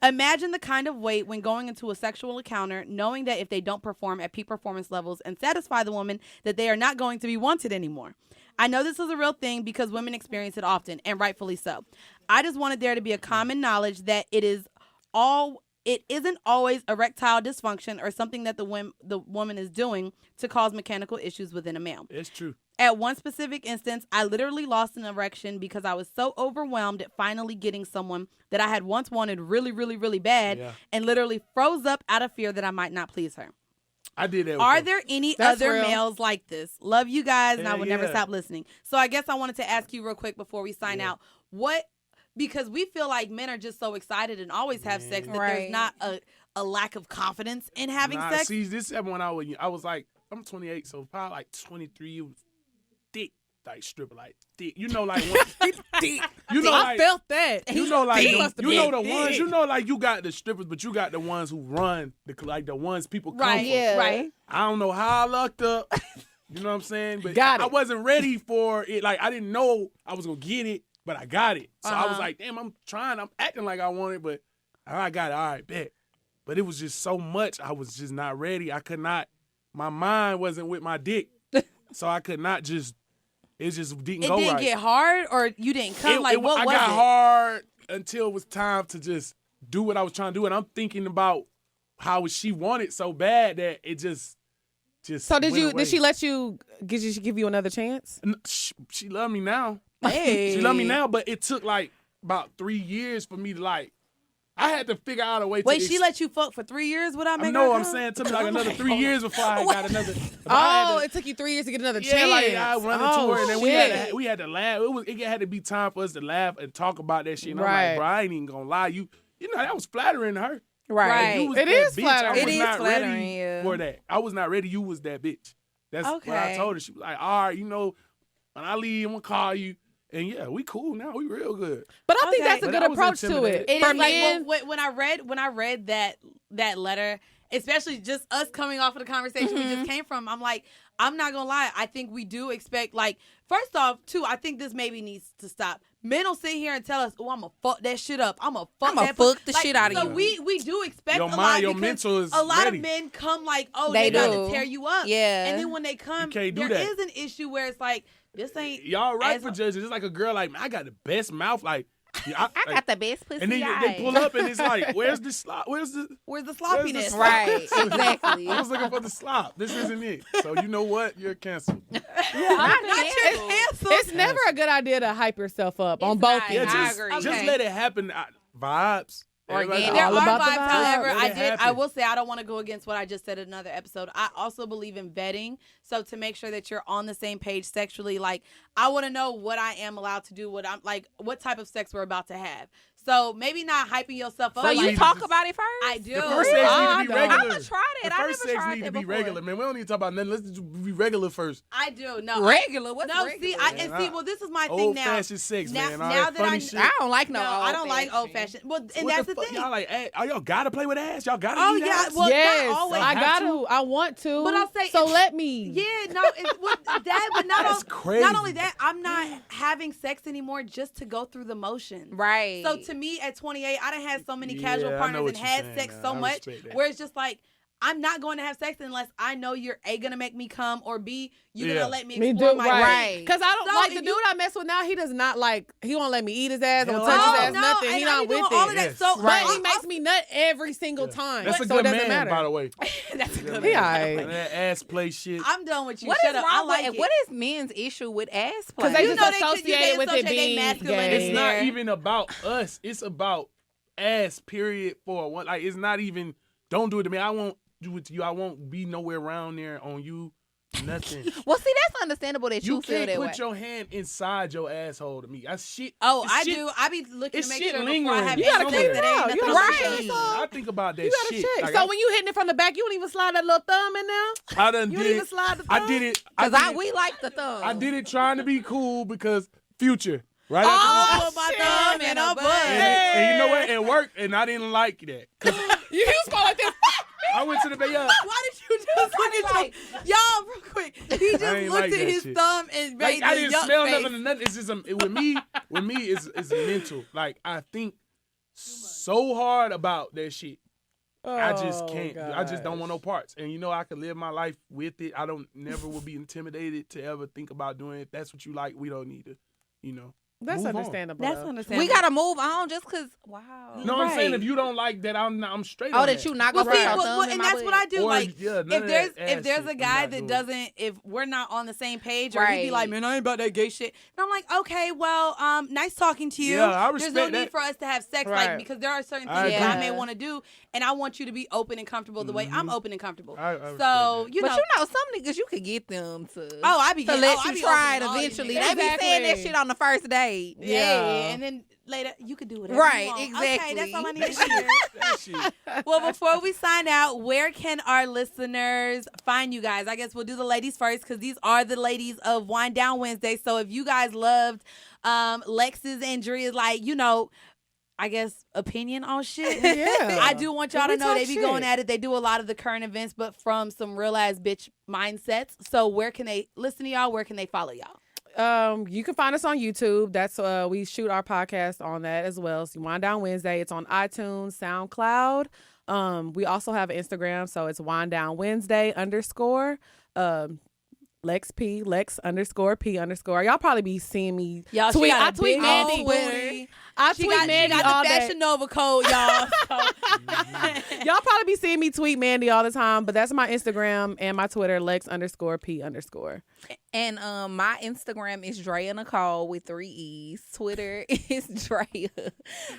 Imagine the kind of weight when going into a sexual encounter, knowing that if they don't perform at peak performance levels and satisfy the woman, that they are not going to be wanted anymore. I know this is a real thing because women experience it often, and rightfully so. I just wanted there to be a common knowledge that it isn't always erectile dysfunction or something that the woman is doing to cause mechanical issues within a male. It's true. At one specific instance, I literally lost an erection because I was so overwhelmed at finally getting someone that I had once wanted really, really, really bad and literally froze up out of fear that I might not please her. I did that. Are there any other real. males like this? Love you guys, and I will never yeah. stop listening. So I guess I wanted to ask you real quick before we sign out, because we feel like men are just so excited and always have sex that there's not a lack of confidence in having sex. See, this happened when I was like, I'm 28, so probably like 23, it was thick, like stripper, like thick. You know, like thick. You know, I felt that. You know, like He must have you know been the ones. thick. You know, like you got the strippers, but you got the ones who run the ones people come Right, for. Yeah. right. I don't know how I lucked up. You know what I'm saying? But Got it. I wasn't ready for it. Like I didn't know I was gonna get it, but I got it. So I was like, damn, I'm acting like I want it, but I got it. All right, bet. But it was just so much. I was just not ready. I could not. My mind wasn't with my dick, so I could not just. It just didn't It go didn't right. get hard, or you didn't come? What was I it? got hard until it was time to just do what I was trying to do, and I'm thinking about how she wanted so bad that it just. So did went you? away. Did she let you? Did she give you another chance? She loved me now. Hey. She loved me now, but it took like about 3 years for me to like. I had to figure out a way to. Wait, she let you fuck for 3 years without making her No, I'm come? saying it took me like another 3 years before I got another. It took you 3 years to get another Yeah, chance. like I run into her, and then shit. we had to laugh. It had to be time for us to laugh and talk about that shit. And I'm Right. like, bro, I ain't even gonna lie. You know that was flattering to her. Right. You was It that is bitch. flattering. I was It is not flattering, ready yeah. for that. I was not ready. You was that bitch. That's what I Okay. told her. She was like, all right, you know, when I leave, I'm gonna call you. And yeah, we cool now. We real good. But I think Okay. that's a But good I was approach to it. intimidated. It For is like men, when I read that letter, especially just us coming off of the conversation we just came from, I'm like, I'm not gonna lie. I think we do expect, like, first off, too, I think this maybe needs to stop. Men will sit here and tell us, "Oh, I'm gonna fuck that shit up. I'm gonna fuck I'ma that fuck pussy." the shit out of so you. we do expect Your a lot mind, your because mental is a lot ready. of men come like, "Oh, They they got do. to tear you up." Yeah. And then when they come, can't do there that. is an issue where it's like, this ain't Y'all right as- for judging. It's like a girl like, man, I got the best mouth. Like, I I got the best pussy. and then they pull up and it's like, where's the slop? Where's the sloppiness. slop? Right, exactly. I was looking for the slop. This isn't it. So you know what? You're canceled. Not your canceled. it's never a good idea to hype yourself up on both not. Yeah, ends. I just, agree. just Okay. let it happen. Vibes. Everybody- Organic. There All are about the vibes, vibes. however, Let it I happen. will say I don't want to go against what I just said in another episode. I also believe in vetting. So to make sure that you're on the same page sexually, like I want to know what I am allowed to do, what I'm like, what type of sex we're about to have. So maybe not hyping yourself up. So First you need talk to- about it first? I do. The first sex I need to be don't. regular. I'm gonna try that. The I first never sex tried need to that be before. regular, man. We don't need to talk about nothing. Let's just be regular first. I do. No. Regular? What's No, regular? see, well, this is my thing Old now. fashioned sex, Now- man. All now that that funny I- shit. I don't like no. No, I don't like old old fashioned. Well, and What that's the fuck? thing. Y'all like, y'all gotta play with ass. Y'all gotta Oh eat yeah, ass. well Yes, not always. I have got to. to. I want to. But I'll say so. it's- Let me. Yeah, no, it's with that, but not That's crazy. Not only that, I'm not having sex anymore just to go through the motions. Right. So to me, at 28, I done had so many casual Yeah, I know partners what and you're had saying sex now. so I much respect that. where it's just like I'm not going to have sex unless I know you're A, gonna make me come, or B, you're Yeah. gonna let me Me explore do, my right. Because I don't So like if the you- dude I mess with now. He does not like. He won't let me eat his ass. Don't Hell touch his no. ass. Nothing. and He I not be with doing all of it. that. Yes. So But Right. he makes me nut every single time. That's a so it good doesn't man, matter. by the way. That's a good He man. alright. That ass play shit. I'm done with you. What Shut is up. I wrong like with it. what is men's issue with ass play? Because they You just know they associate with it associate they being masculine gay. It's not there. even about us. It's about ass. Period. For one, like it's not even. Don't do it to me. I won't do it to you. I won't be nowhere around there on you. Nothing. Well, see, that's understandable that you, You feel can't that way. put your hand inside your asshole to me. That's shit. Oh, It's I shit. do. I be looking It's to make shit sure before I lingering. have You any gotta sex clean that it ain't out. nothing You on gotta my check face. it out. I think about that You gotta shit. check. Like, So when you hitting it from the back, you don't even slide that little thumb in there. I done You did don't even it. slide the thumb. I did it. Because we like the thumb. I did it trying to be cool because Future. Right Oh, after put my shit. thumb in a butt. and you know what? It worked, and I didn't like that. 'Cause You was going like this. I went to the bed. Why did you just look at like- y'all real quick? He just ain't looked like at that his shit. thumb and Like made I the didn't yuck smell face. nothing or nothing. It's just with me, it's mental. Like I think so hard about that shit. I just Oh, can't. I just don't want no parts. And you know, I could live my life with it. I don't never will be intimidated to ever think about doing it. If that's what you like, we don't need to, That's move on. understandable. That's though. understandable. We gotta move on just because. Wow. No, I'm saying Right. if you don't like that, I'm straight Oh, on that you not Well, gonna see, put your well, thumb well, in and my that's butt. what I do. Or, Like, yeah, none if of there's that if ass there's shit, a I'm guy not that doing it. doesn't, if we're not on the same page, or he'd be Right. like, man, I ain't about that gay shit. And I'm like, okay, well, nice talking to you. Yeah, I There's respect no need that. for us to have sex, Right. like, because there are certain I things that I agree. may want to do, and I want you to be open and comfortable the way I'm open and comfortable. I respect So that. you But know, you know, some niggas you could get them to. Oh, I be to getting- let oh, I you be try it open to all these eventually. niggas. They be saying that Exactly. shit on the first date. yeah, and then later you could do whatever Right, you want. exactly. Okay, that's all I need to hear. That shit. Well, before we sign out, where can our listeners find you guys? I guess we'll do the ladies first because these are the ladies of Wind Down Wednesday. So if you guys loved Lex's and Drea's, like, I guess, opinion on shit. Yeah. I do want y'all We to know talk they be shit. going at it. They do a lot of the current events, but from some real ass bitch mindsets. So where can they listen to y'all? Where can they follow y'all? You can find us on YouTube. That's we shoot our podcast on that as well. So Wind Down Wednesday. It's on iTunes, SoundCloud. We also have an Instagram, so it's Wind Down Wednesday _ Lex P, Lex _P _. Y'all probably be seeing me Y'all, she tweet. got I a tweet big Mandii. old booty. I She tweet got Mandii all the day. Fashion Nova code, y'all. So. Y'all probably be seeing me tweet Mandii all the time, but that's my Instagram and my Twitter, Lex _P _. And my Instagram is Drea Nicole with 3 E's. Twitter is Drea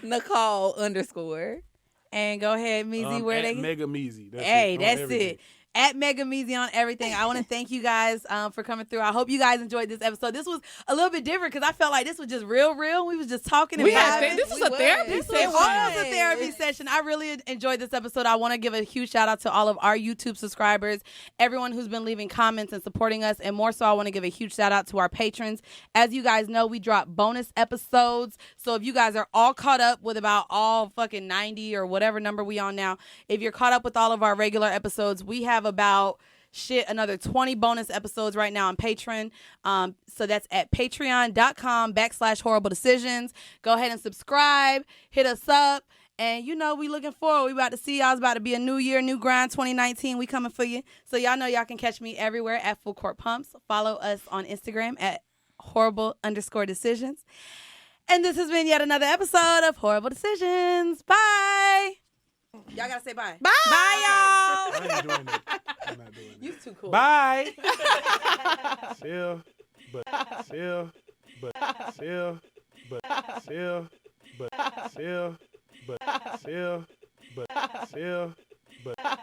Nicole _ And go ahead, Meezy, where At they Mega Meezy. That's Hey, it, on that's everything. it. At Mega Meezy on everything. I want to thank you guys for coming through. I hope you guys enjoyed this episode. This was a little bit different because I felt like this was just real. We was just talking and We had vibing. this was We a therapy was. session. It was a therapy session. I really enjoyed this episode. I want to give a huge shout out to all of our YouTube subscribers, everyone who's been leaving comments and supporting us, and more so, I want to give a huge shout out to our patrons. As you guys know, we drop bonus episodes. So if you guys are all caught up with about all fucking 90 or whatever number we on now, if you're caught up with all of our regular episodes, we have about another 20 bonus episodes right now on Patreon. So that's at patreon.com /horrible decisions. Go ahead and subscribe, hit us up. And we looking forward. We about to see y'all. It's about to be a new year, new grind, 2019. We coming for you. So y'all know y'all can catch me everywhere at Full Court Pumps. Follow us on Instagram at horrible _ decisions. And this has been yet another episode of Horrible Decisions. Bye. Y'all gotta say bye. Bye, y'all. I ain't doing that. I'm not doing that. You too cool. Bye. Chill, but chill, but chill, but chill, but chill, but chill, but chill, but